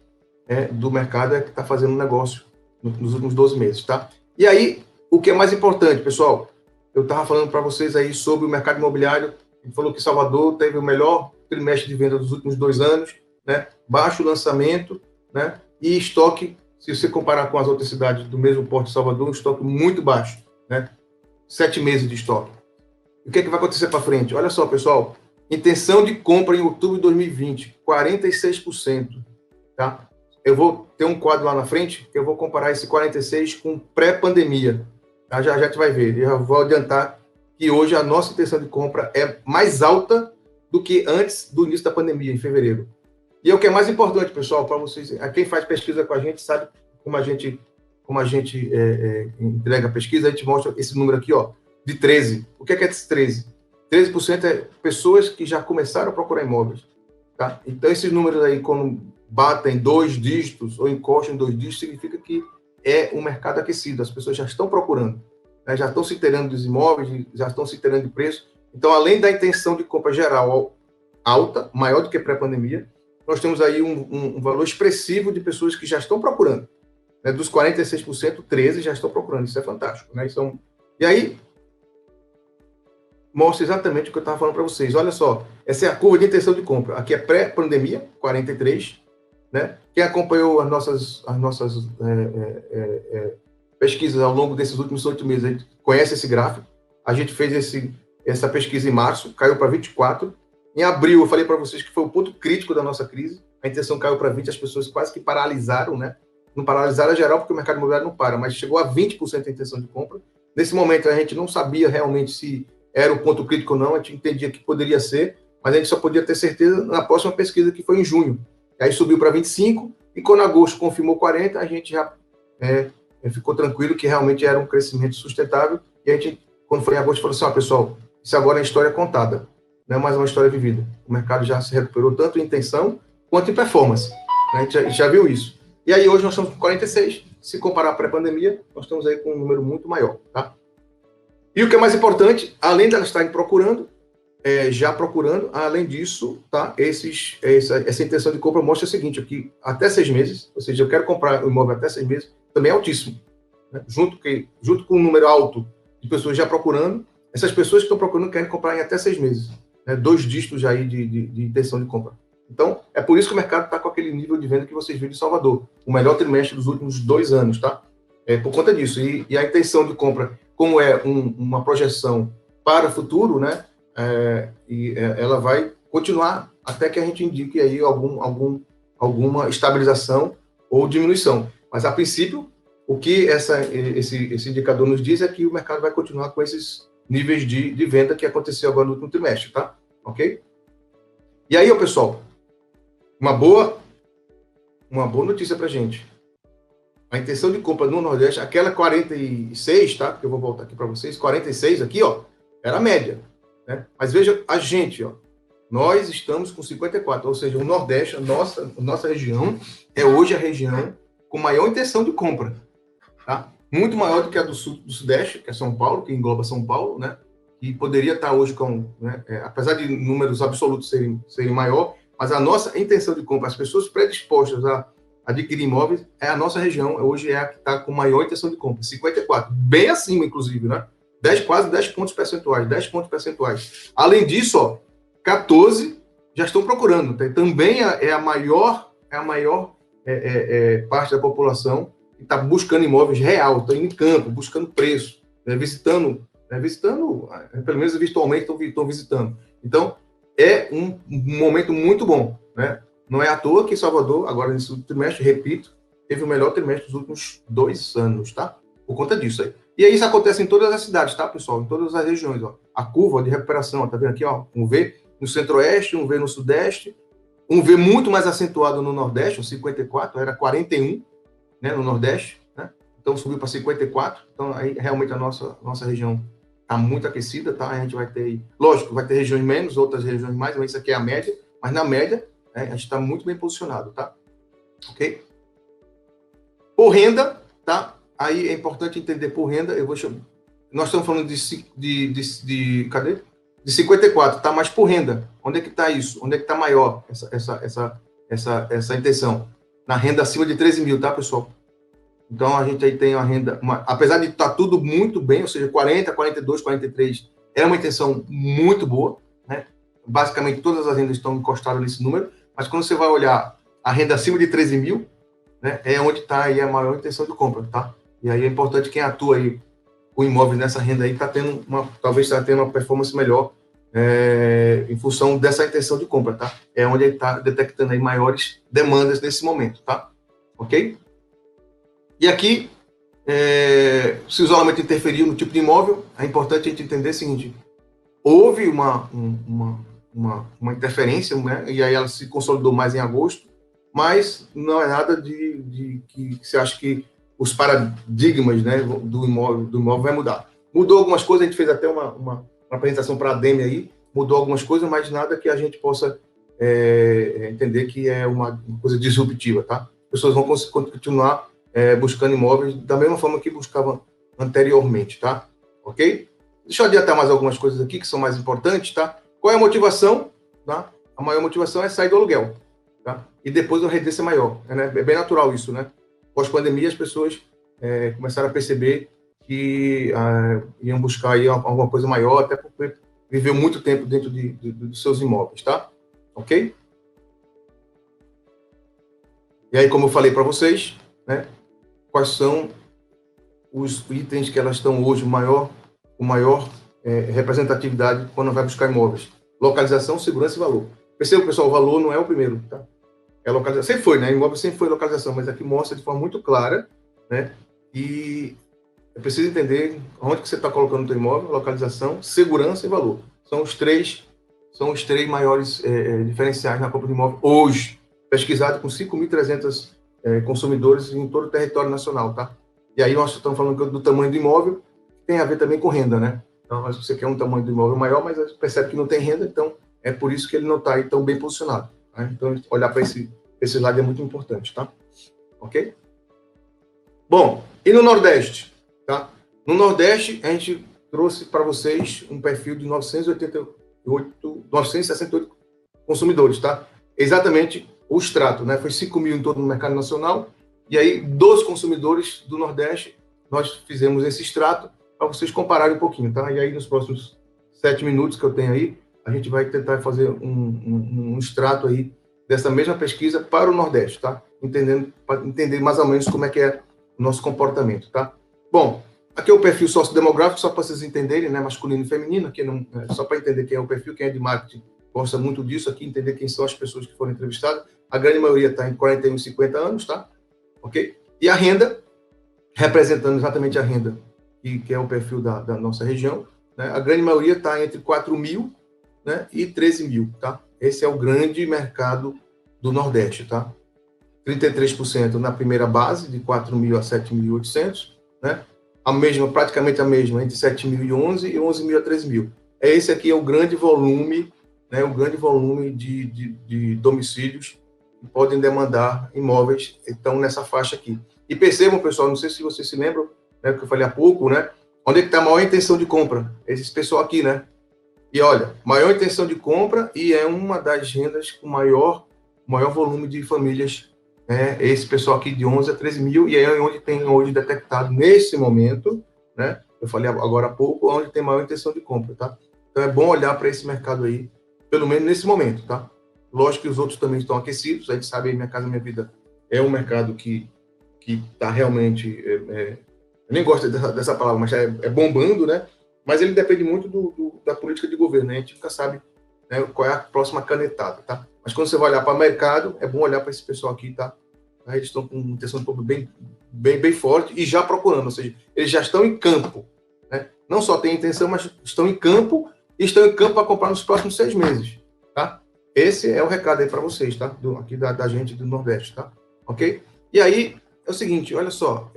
do mercado que está fazendo um negócio nos últimos 12 meses, tá? E aí, o que é mais importante, pessoal, eu estava falando para vocês aí sobre o mercado imobiliário, a gente falou que Salvador teve o melhor trimestre de venda dos últimos 2 anos, né? Baixo lançamento, né? E estoque, se você comparar com as outras cidades do mesmo porte de Salvador, um estoque muito baixo, né? 7 meses de estoque. O que é que vai acontecer para frente? Olha só, pessoal, intenção de compra em outubro de 2020, 46%, tá? Eu vou ter um quadro lá na frente, que eu vou comparar esse 46 com pré-pandemia, tá? Já a gente vai ver. Eu vou adiantar que hoje a nossa intenção de compra é mais alta do que antes do início da pandemia, em fevereiro. E é o que é mais importante, pessoal, para vocês, quem faz pesquisa com a gente sabe como a gente entrega a pesquisa, a gente mostra esse número aqui, ó, de 13. O que é esse 13? 13% é pessoas que já começaram a procurar imóveis, tá? Então, esses números aí, quando batem 2 dígitos ou encostam em 2 dígitos, significa que é um mercado aquecido, as pessoas já estão procurando, né? Já estão se inteirando dos imóveis, já estão se inteirando de preço. Então, além da intenção de compra geral alta, maior do que pré-pandemia, nós temos aí um valor expressivo de pessoas que já estão procurando, né? Dos 46%, 13% já estão procurando, isso é fantástico, né? E aí, mostra exatamente o que eu estava falando para vocês. Olha só, essa é a curva de intenção de compra. Aqui é pré-pandemia, 43%, né? Quem acompanhou as nossas pesquisas ao longo desses últimos 8 meses, a gente conhece esse gráfico. A gente fez essa pesquisa em março, caiu para 24%. Em abril, eu falei para vocês que foi o ponto crítico da nossa crise. A intenção caiu para 20%, as pessoas quase que paralisaram, né? Não paralisaram a geral, porque o mercado imobiliário não para, mas chegou a 20% a intenção de compra. Nesse momento, a gente não sabia realmente se era o ponto crítico ou não, a gente entendia que poderia ser, mas a gente só podia ter certeza na próxima pesquisa, que foi em junho. Aí subiu para 25%, e quando agosto confirmou 40%, a gente já ficou tranquilo que realmente era um crescimento sustentável, e a gente, quando foi em agosto, falou assim, pessoal, isso agora é história contada, não é mais uma história vivida. O mercado já se recuperou tanto em intenção quanto em performance. A gente já viu isso. E aí hoje nós estamos com 46%, se comparar para a pré-pandemia, nós estamos aí com um número muito maior, tá? E o que é mais importante, além de elas estarem procurando, já procurando, além disso, tá? Essa intenção de compra mostra o seguinte, aqui, até 6 meses, ou seja, eu quero comprar um imóvel até 6 meses, também é altíssimo, né? Junto com um número alto de pessoas já procurando, essas pessoas que estão procurando querem comprar em até 6 meses, né? 2 dígitos aí de intenção de compra. Então, é por isso que o mercado está com aquele nível de venda que vocês viram em Salvador, o melhor trimestre dos últimos 2 anos, tá? Por conta disso. E a intenção de compra, como é uma projeção para o futuro, né? Ela vai continuar até que a gente indique aí alguma estabilização ou diminuição. Mas, a princípio, o que esse indicador nos diz é que o mercado vai continuar com esses níveis de venda que aconteceu agora no último trimestre, tá? Ok? E aí, pessoal, uma boa notícia para a gente. a intenção de compra no Nordeste, aquela 46, tá? Porque eu vou voltar aqui para vocês, 46 aqui, ó, era a média, né? Mas veja a gente, ó, nós estamos com 54, ou seja, o Nordeste, a nossa região, é hoje a região com maior intenção de compra, tá? Muito maior do que a do Sudeste, que é São Paulo, que engloba São Paulo, né? E poderia estar hoje com, né, apesar de números absolutos serem maior, mas a nossa intenção de compra, as pessoas predispostas a adquirir imóveis, é a nossa região, hoje é a que está com maior intenção de compra, 54, bem acima, inclusive, né? Quase 10 pontos percentuais, 10 pontos percentuais. Além disso, ó, 14 já estão procurando, tá? Também é a maior parte da população que está buscando imóveis real, está indo em campo, buscando preço, né? visitando, pelo menos virtualmente estão visitando. Então, é um momento muito bom, né? Não é à toa que Salvador, agora nesse trimestre, repito, teve o melhor trimestre dos últimos 2 anos, tá? Por conta disso aí. E aí isso acontece em todas as cidades, tá, pessoal? Em todas as regiões, ó. A curva de recuperação, ó, tá vendo aqui, ó? Um V no Centro-Oeste, um V no Sudeste, um V muito mais acentuado no Nordeste, o 54, era 41, né, no Nordeste, né? Então subiu para 54. Então aí realmente a nossa região está muito aquecida, tá? A gente vai ter, lógico, vai ter regiões menos, outras regiões mais, mas isso aqui é a média, mas na média, né, a gente está muito bem posicionado, tá? Ok? Por renda, tá? Aí é importante entender por renda, nós estamos falando cadê? De 54, tá? Mas por renda, onde é que está isso? Onde é que está maior essa intenção? Na renda acima de 13 mil, tá, pessoal? Então, a gente aí tem a renda, apesar de estar tudo muito bem, ou seja, 40, 42, 43, é uma intenção muito boa, né? Basicamente, todas as rendas estão encostadas nesse número, mas quando você vai olhar a renda acima de 13 mil, né, é onde está aí a maior intenção de compra, tá? E aí é importante quem atua aí com imóveis nessa renda aí, talvez está tendo uma performance melhor em função dessa intenção de compra, tá? É onde ele está detectando aí maiores demandas nesse momento, tá? Ok? E aqui, se o isolamento interferiu no tipo de imóvel, é importante a gente entender o seguinte: houve uma interferência, né? E aí ela se consolidou mais em agosto, mas não é nada de que você acha que os paradigmas, né, do imóvel vai mudar. Mudou algumas coisas, a gente fez até uma apresentação para a DEME aí, mudou algumas coisas, mas nada que a gente possa entender que é uma coisa disruptiva, tá? As pessoas vão continuar buscando imóveis da mesma forma que buscavam anteriormente, tá? Ok? Deixa eu adiantar mais algumas coisas aqui que são mais importantes, tá? Qual é a motivação? Tá? A maior motivação é sair do aluguel, tá? E depois o rendimento é maior, né? É bem natural isso, né? Pós-pandemia, as pessoas começaram a perceber que iam buscar aí alguma coisa maior, até porque viveu muito tempo dentro dos seus imóveis, tá? Ok? E aí, como eu falei para vocês, né? Quais são os itens que elas estão hoje com maior representatividade quando vai buscar imóveis? Localização, segurança e valor. Perceba, pessoal, o valor não é o primeiro, tá? É localização. Sempre foi, né? Imóvel sempre foi localização, mas aqui mostra de forma muito clara, né? E é preciso entender onde que você está colocando o seu imóvel, localização, segurança e valor. São os três maiores diferenciais na compra de imóvel hoje, pesquisado com 5.300 consumidores em todo o território nacional, tá? E aí nós estamos falando do tamanho do imóvel, que tem a ver também com renda, né? Então, mas você quer um tamanho do imóvel maior, mas percebe que não tem renda, então é por isso que ele não está aí tão bem posicionado. Né? Então, olhar para esse lado é muito importante, tá? Ok? Bom, e no Nordeste? Tá? No Nordeste, a gente trouxe para vocês um perfil de 968 consumidores, tá? Exatamente o extrato, né? Foi 5 mil em todo o mercado nacional, e aí, dos consumidores do Nordeste, nós fizemos esse extrato para vocês compararem um pouquinho, tá? E aí, nos próximos 7 minutos que eu tenho aí, a gente vai tentar fazer um extrato aí dessa mesma pesquisa para o Nordeste, tá? Para entender mais ou menos como é que é o nosso comportamento, tá? Bom, aqui é o perfil sociodemográfico, só para vocês entenderem, né? Masculino e feminino, aqui não, só para entender quem é o perfil, quem é de marketing gosta muito disso aqui, entender quem são as pessoas que foram entrevistadas. A grande maioria está em 41 e 50 anos, tá? Ok? E a renda, representando exatamente a renda, que é o perfil da nossa região, né? A grande maioria está entre 4 mil, né, e 13 mil, tá? Esse é o grande mercado do Nordeste, tá? 33% na primeira base, de 4.000 a 7.800, né? Praticamente a mesma, entre 7.011 e 11.000 a 13.000. Esse aqui é o grande volume, né? O grande volume de domicílios que podem demandar imóveis, então, nessa faixa aqui. E percebam, pessoal, não sei se vocês se lembram, né, que eu falei há pouco, né? Onde é que está a maior intenção de compra? Esse pessoal aqui, né? E olha, maior intenção de compra e é uma das rendas com maior volume de famílias, né? Esse pessoal aqui de 11 a 13 mil, e é onde tem hoje detectado, nesse momento, né? Eu falei agora há pouco, onde tem maior intenção de compra, tá? Então é bom olhar para esse mercado aí, pelo menos nesse momento, tá? Lógico que os outros também estão aquecidos, a gente sabe aí, Minha Casa Minha Vida é um mercado que está realmente, eu nem gosto dessa palavra, mas é bombando, né? Mas ele depende muito da política de governo, né? A gente nunca sabe, né, qual é a próxima canetada, tá? Mas quando você vai olhar para o mercado, é bom olhar para esse pessoal aqui, tá? Eles estão com intenção de compra bem forte e já procurando, ou seja, eles já estão em campo, né? Não só têm intenção, mas estão em campo e estão em campo para comprar nos próximos 6 meses, tá? Esse é o recado aí para vocês, tá? Aqui da gente do Nordeste, tá? Ok? E aí, é o seguinte, olha só,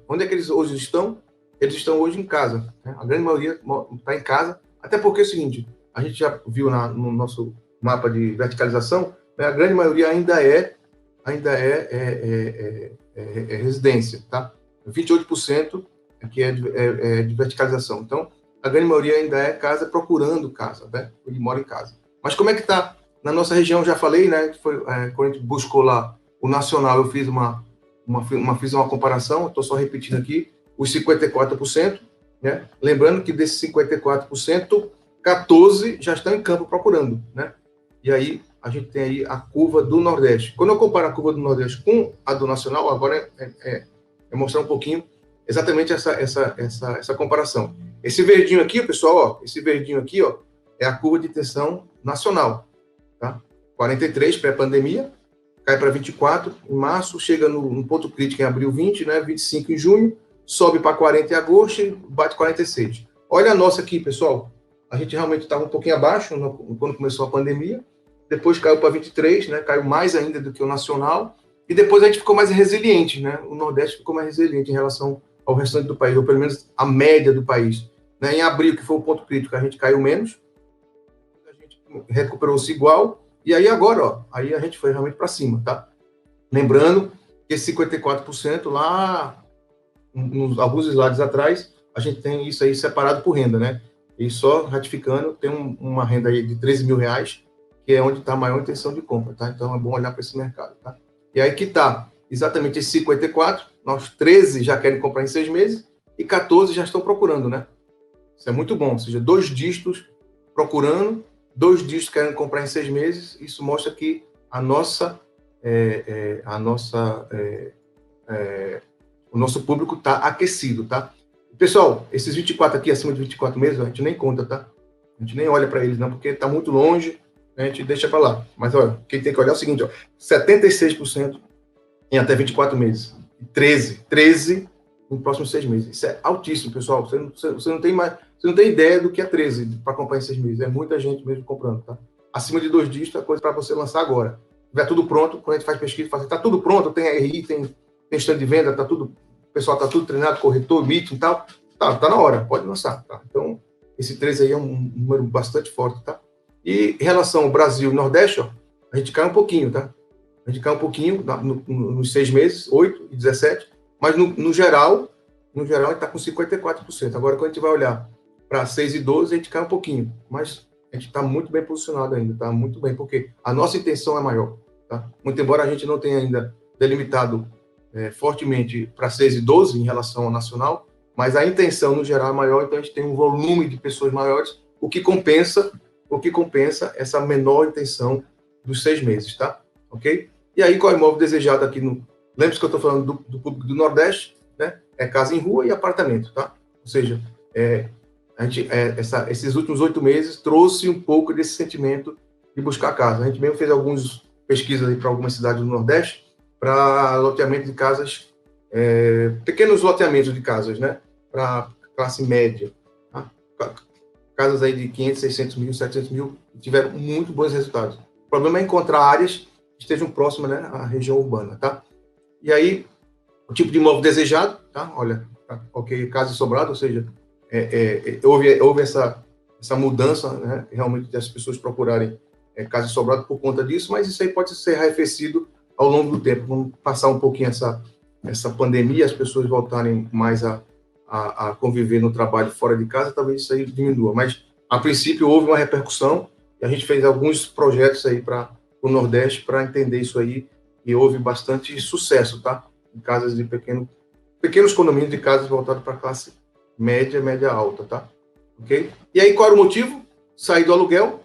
onde é que eles hoje estão? Eles estão hoje em casa, né? A grande maioria está em casa, até porque é o seguinte, a gente já viu no nosso mapa de verticalização, né? A grande maioria ainda é residência, tá? 28% aqui é de verticalização. Então, a grande maioria ainda é casa procurando casa, né? Ele mora em casa. Mas como é que está na nossa região? Já falei, né? Quando a gente buscou lá o nacional, eu fiz fiz uma comparação, estou só repetindo aqui, os 54%, né? Lembrando que desses 54%, 14 já estão em campo procurando, né? E aí a gente tem aí a curva do Nordeste. Quando eu comparo a curva do Nordeste com a do Nacional, agora é mostrar um pouquinho exatamente essa comparação. Esse verdinho aqui, pessoal, ó, esse verdinho aqui, ó, é a curva de tensão nacional, tá? 43 pré-pandemia, cai para 24 em março, chega no ponto crítico em abril 20, né? 25 em junho, sobe para 40 em agosto e bate 46. Olha a nossa aqui, pessoal. A gente realmente estava um pouquinho abaixo quando começou a pandemia, depois caiu para 23, né? Caiu mais ainda do que o nacional, e depois a gente ficou mais resiliente, né? O Nordeste ficou mais resiliente em relação ao restante do país, ou pelo menos a média do país, né? Em abril, que foi o ponto crítico, a gente caiu menos, a gente recuperou-se igual, e aí agora, ó, aí a gente foi realmente para cima, tá? Lembrando que esse 54% lá, alguns slides atrás, a gente tem isso aí separado por renda, né? E só ratificando, tem uma renda aí de 13 mil reais, que é onde está a maior intenção de compra, tá? Então é bom olhar para esse mercado, tá? E aí que tá exatamente esse 54, nós 13 já querem comprar em 6 meses e 14 já estão procurando, né? Isso é muito bom, ou seja, 2 dígitos procurando, 2 dígitos querendo comprar em 6 meses, isso mostra que o nosso público está aquecido, tá? Pessoal, esses 24 aqui, acima de 24 meses, a gente nem conta, tá? A gente nem olha para eles, não, porque está muito longe, a gente deixa para lá. Mas, olha, quem tem que olhar é o seguinte, ó, 76% em até 24 meses. 13 nos próximos 6 meses. Isso é altíssimo, pessoal. Você não tem ideia do que é 13 para comprar em 6 meses. É muita gente mesmo comprando, tá? Acima de 2 dígitos é coisa para você lançar agora. Se tiver tudo pronto, quando a gente faz pesquisa, fala assim, tá tudo pronto, tem RI, tem stand de venda, tá tudo, o pessoal tá tudo treinado, corretor, meeting e tal, tá na hora, pode lançar, tá? Então, esse 13 aí é um número bastante forte, tá? E em relação ao Brasil e Nordeste, ó, a gente cai um pouquinho, tá? A gente cai um pouquinho nos 6 meses, 8 e 17, mas no geral, a gente está com 54%. Agora, quando a gente vai olhar para 6 e 12, a gente cai um pouquinho, mas a gente está muito bem posicionado ainda, tá? Muito bem, porque a nossa intenção é maior, tá? Muito embora a gente não tenha ainda delimitado fortemente para 6 e 12 em relação ao nacional, mas a intenção, no geral, é maior, então a gente tem um volume de pessoas maiores, o que compensa essa menor intenção dos 6 meses, tá? Ok? E aí, qual é o imóvel desejado aqui no... Lembre-se que eu estou falando do público do Nordeste, né? É casa em rua e apartamento, tá? Ou seja, esses últimos 8 meses trouxe um pouco desse sentimento de buscar casa. A gente mesmo fez algumas pesquisas aí para algumas cidades do Nordeste, para loteamento de casas, pequenos loteamentos de casas, né? Para classe média, tá? Casas aí de 500, 600 mil, 700 mil, tiveram muito bons resultados. O problema é encontrar áreas que estejam próximas, né, à região urbana, tá? E aí, o tipo de imóvel desejado, tá? Olha, tá? Ok, casa sobrado, ou seja, houve essa mudança, né, realmente das pessoas procurarem casa sobrado por conta disso, mas isso aí pode ser arrefecido ao longo do tempo. Vamos passar um pouquinho essa pandemia, as pessoas voltarem mais a conviver no trabalho fora de casa, talvez isso aí diminua. Mas, a princípio, houve uma repercussão e a gente fez alguns projetos aí para o Nordeste para entender isso aí e houve bastante sucesso, tá? Em casas de pequenos condomínios de casas voltados para a classe média alta, tá? Ok? E aí, qual era o motivo? Sair do aluguel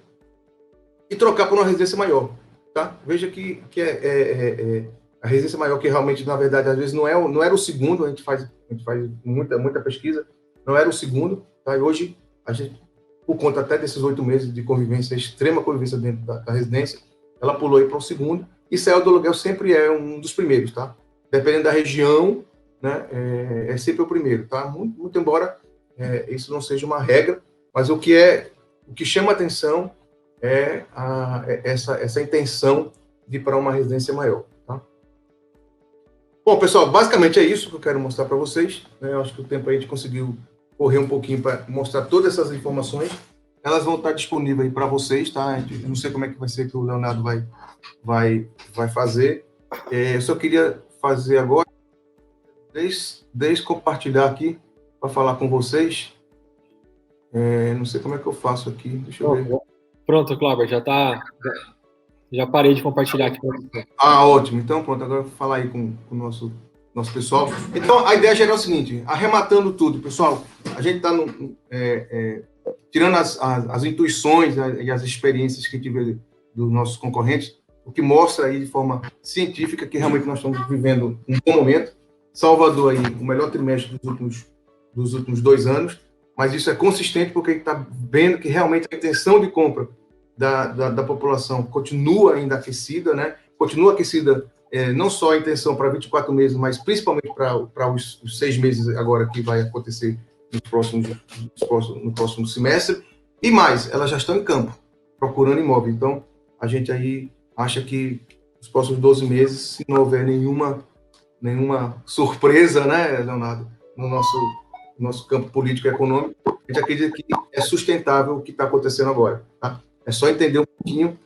e trocar por uma residência maior, tá? Veja que a residência maior, que realmente, na verdade, às vezes não era o segundo, a gente faz muita pesquisa, não era o segundo, tá? E hoje, a gente, por conta até desses 8 meses de convivência, extrema convivência dentro da residência, ela pulou aí para o segundo, e saiu do aluguel sempre é um dos primeiros, tá? Dependendo da região, né, é sempre o primeiro, tá? Muito embora isso não seja uma regra, mas o que chama atenção é essa intenção de ir para uma residência maior, tá? Bom, pessoal, basicamente é isso que eu quero mostrar para vocês, né? Eu acho que o tempo aí a gente conseguiu correr um pouquinho para mostrar todas essas informações. Elas vão estar disponíveis para vocês, tá? Eu não sei como é que vai ser que o Leonardo vai fazer. Eu só queria fazer agora, compartilhar aqui para falar com vocês. Não sei como é que eu faço aqui, deixa eu ver. Pronto, Cláudio, já parei de compartilhar aqui. Ótimo. Então, pronto, agora eu vou falar aí com o nosso pessoal. Então, a ideia geral é o seguinte, arrematando tudo, pessoal, a gente está tirando as intuições e as experiências que a gente vê dos nossos concorrentes, o que mostra aí de forma científica que realmente nós estamos vivendo um bom momento. Salvador aí, o melhor trimestre dos últimos 2 anos, mas isso é consistente porque a gente está vendo que realmente a intenção de compra da população continua ainda aquecida, né? Continua aquecida não só a intenção para 24 meses, mas principalmente para os 6 meses agora que vai acontecer no próximo semestre. E mais, elas já estão em campo, procurando imóvel. Então, a gente aí acha que nos próximos 12 meses, se não houver nenhuma surpresa, né, Leonardo, no nosso campo político e econômico, a gente acredita que é sustentável o que está acontecendo agora, tá? É só entender um pouquinho,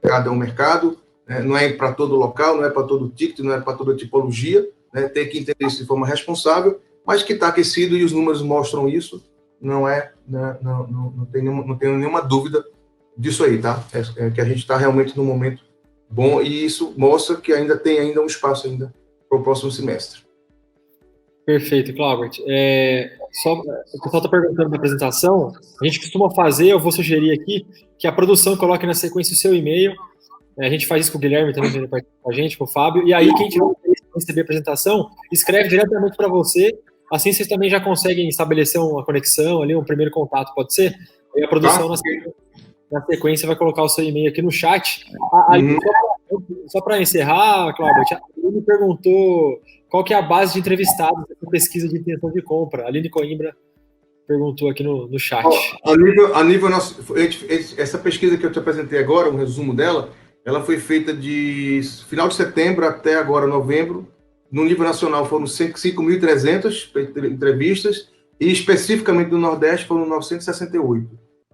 cada mercado, não é para todo local, não é para todo ticket, não é para toda tipologia, né? Tem que entender isso de forma responsável, mas que está aquecido e os números mostram isso, não tenho nenhuma dúvida disso aí, tá? Que a gente está realmente num momento bom e isso mostra que tem um espaço ainda para o próximo semestre. Perfeito, Cláudio. O pessoal está perguntando na apresentação, a gente costuma fazer, eu vou sugerir aqui, que a produção coloque na sequência o seu e-mail. A gente faz isso com o Guilherme também, que participa com a gente, com o Fábio, e aí quem tiver receber a apresentação, escreve diretamente para você, assim vocês também já conseguem estabelecer uma conexão ali, um primeiro contato, pode ser? E a produção na sequência vai colocar o seu e-mail aqui no chat. Só para encerrar, Cláudio, ele me perguntou qual que é a base de entrevistados da pesquisa de intenção de compra. A Aline Coimbra perguntou aqui no chat. A nível nosso, essa pesquisa que eu te apresentei agora, um resumo dela, ela foi feita de final de setembro até agora novembro. No nível nacional foram 5.300 entrevistas e especificamente no Nordeste foram 968.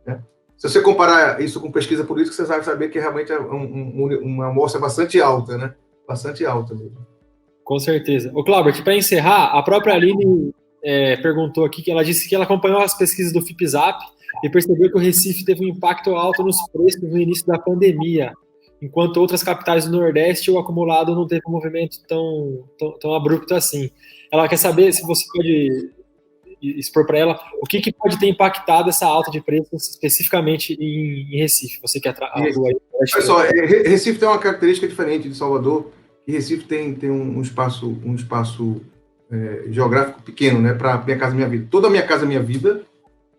Né? Se você comparar isso com pesquisa política, você vai saber que realmente é uma amostra bastante alta, né? Bastante alta mesmo. Com certeza. Ô, Cláudio, para encerrar, a própria Aline perguntou aqui que ela disse que ela acompanhou as pesquisas do FIPZAP e percebeu que o Recife teve um impacto alto nos preços no início da pandemia, enquanto outras capitais do Nordeste o acumulado não teve um movimento tão abrupto assim. Ela quer saber se você pode expor para ela o que pode ter impactado essa alta de preços especificamente em Recife. Você que atua aí. Pessoal, Recife tem uma característica diferente de Salvador, que Recife tem um espaço geográfico pequeno, né, para Minha Casa Minha Vida. Toda a Minha Casa Minha Vida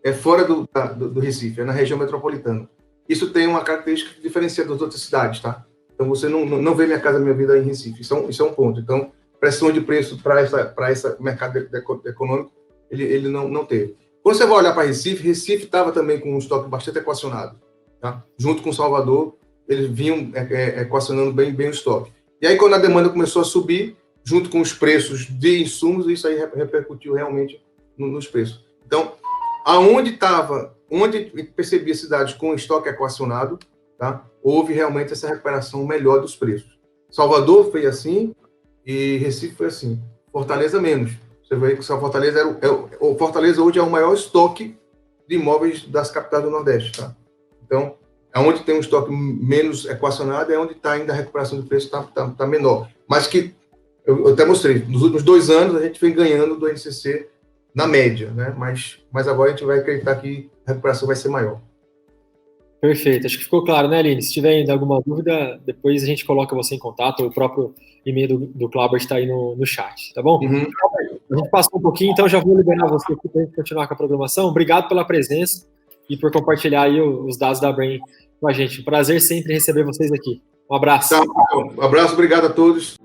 é fora do Recife, é na região metropolitana. Isso tem uma característica que diferencia das outras cidades, tá? Então você não vê Minha Casa Minha Vida em Recife, isso é um ponto. Então, pressão de preço para esse mercado econômico, ele não teve. Quando você vai olhar para Recife estava também com um estoque bastante equacionado, tá? Junto com Salvador, eles vinham equacionando bem o estoque. E aí, quando a demanda começou a subir, junto com os preços de insumos, isso aí repercutiu realmente nos preços. Então, onde percebia cidades com estoque equacionado, tá? Houve realmente essa recuperação melhor dos preços. Salvador foi assim e Recife foi assim. Fortaleza menos. Você vê que Fortaleza Fortaleza hoje é o maior estoque de imóveis das capitais do Nordeste, tá? Então, onde tem um estoque menos equacionado é onde está ainda a recuperação do preço tá menor. Mas que eu até mostrei, nos últimos 2 anos a gente vem ganhando do INCC na média, né? Mas agora a gente vai acreditar que a recuperação vai ser maior. Perfeito, acho que ficou claro, né, Aline? Se tiver ainda alguma dúvida, depois a gente coloca você em contato, ou o próprio e-mail do Clauber está aí no chat, tá bom? Uhum. A gente passou um pouquinho, então já vou liberar você aqui para a gente continuar com a programação. Obrigado pela presença e por compartilhar aí os dados da Brain com a gente. Um prazer sempre receber vocês aqui. Um abraço. Tá, um abraço, obrigado a todos.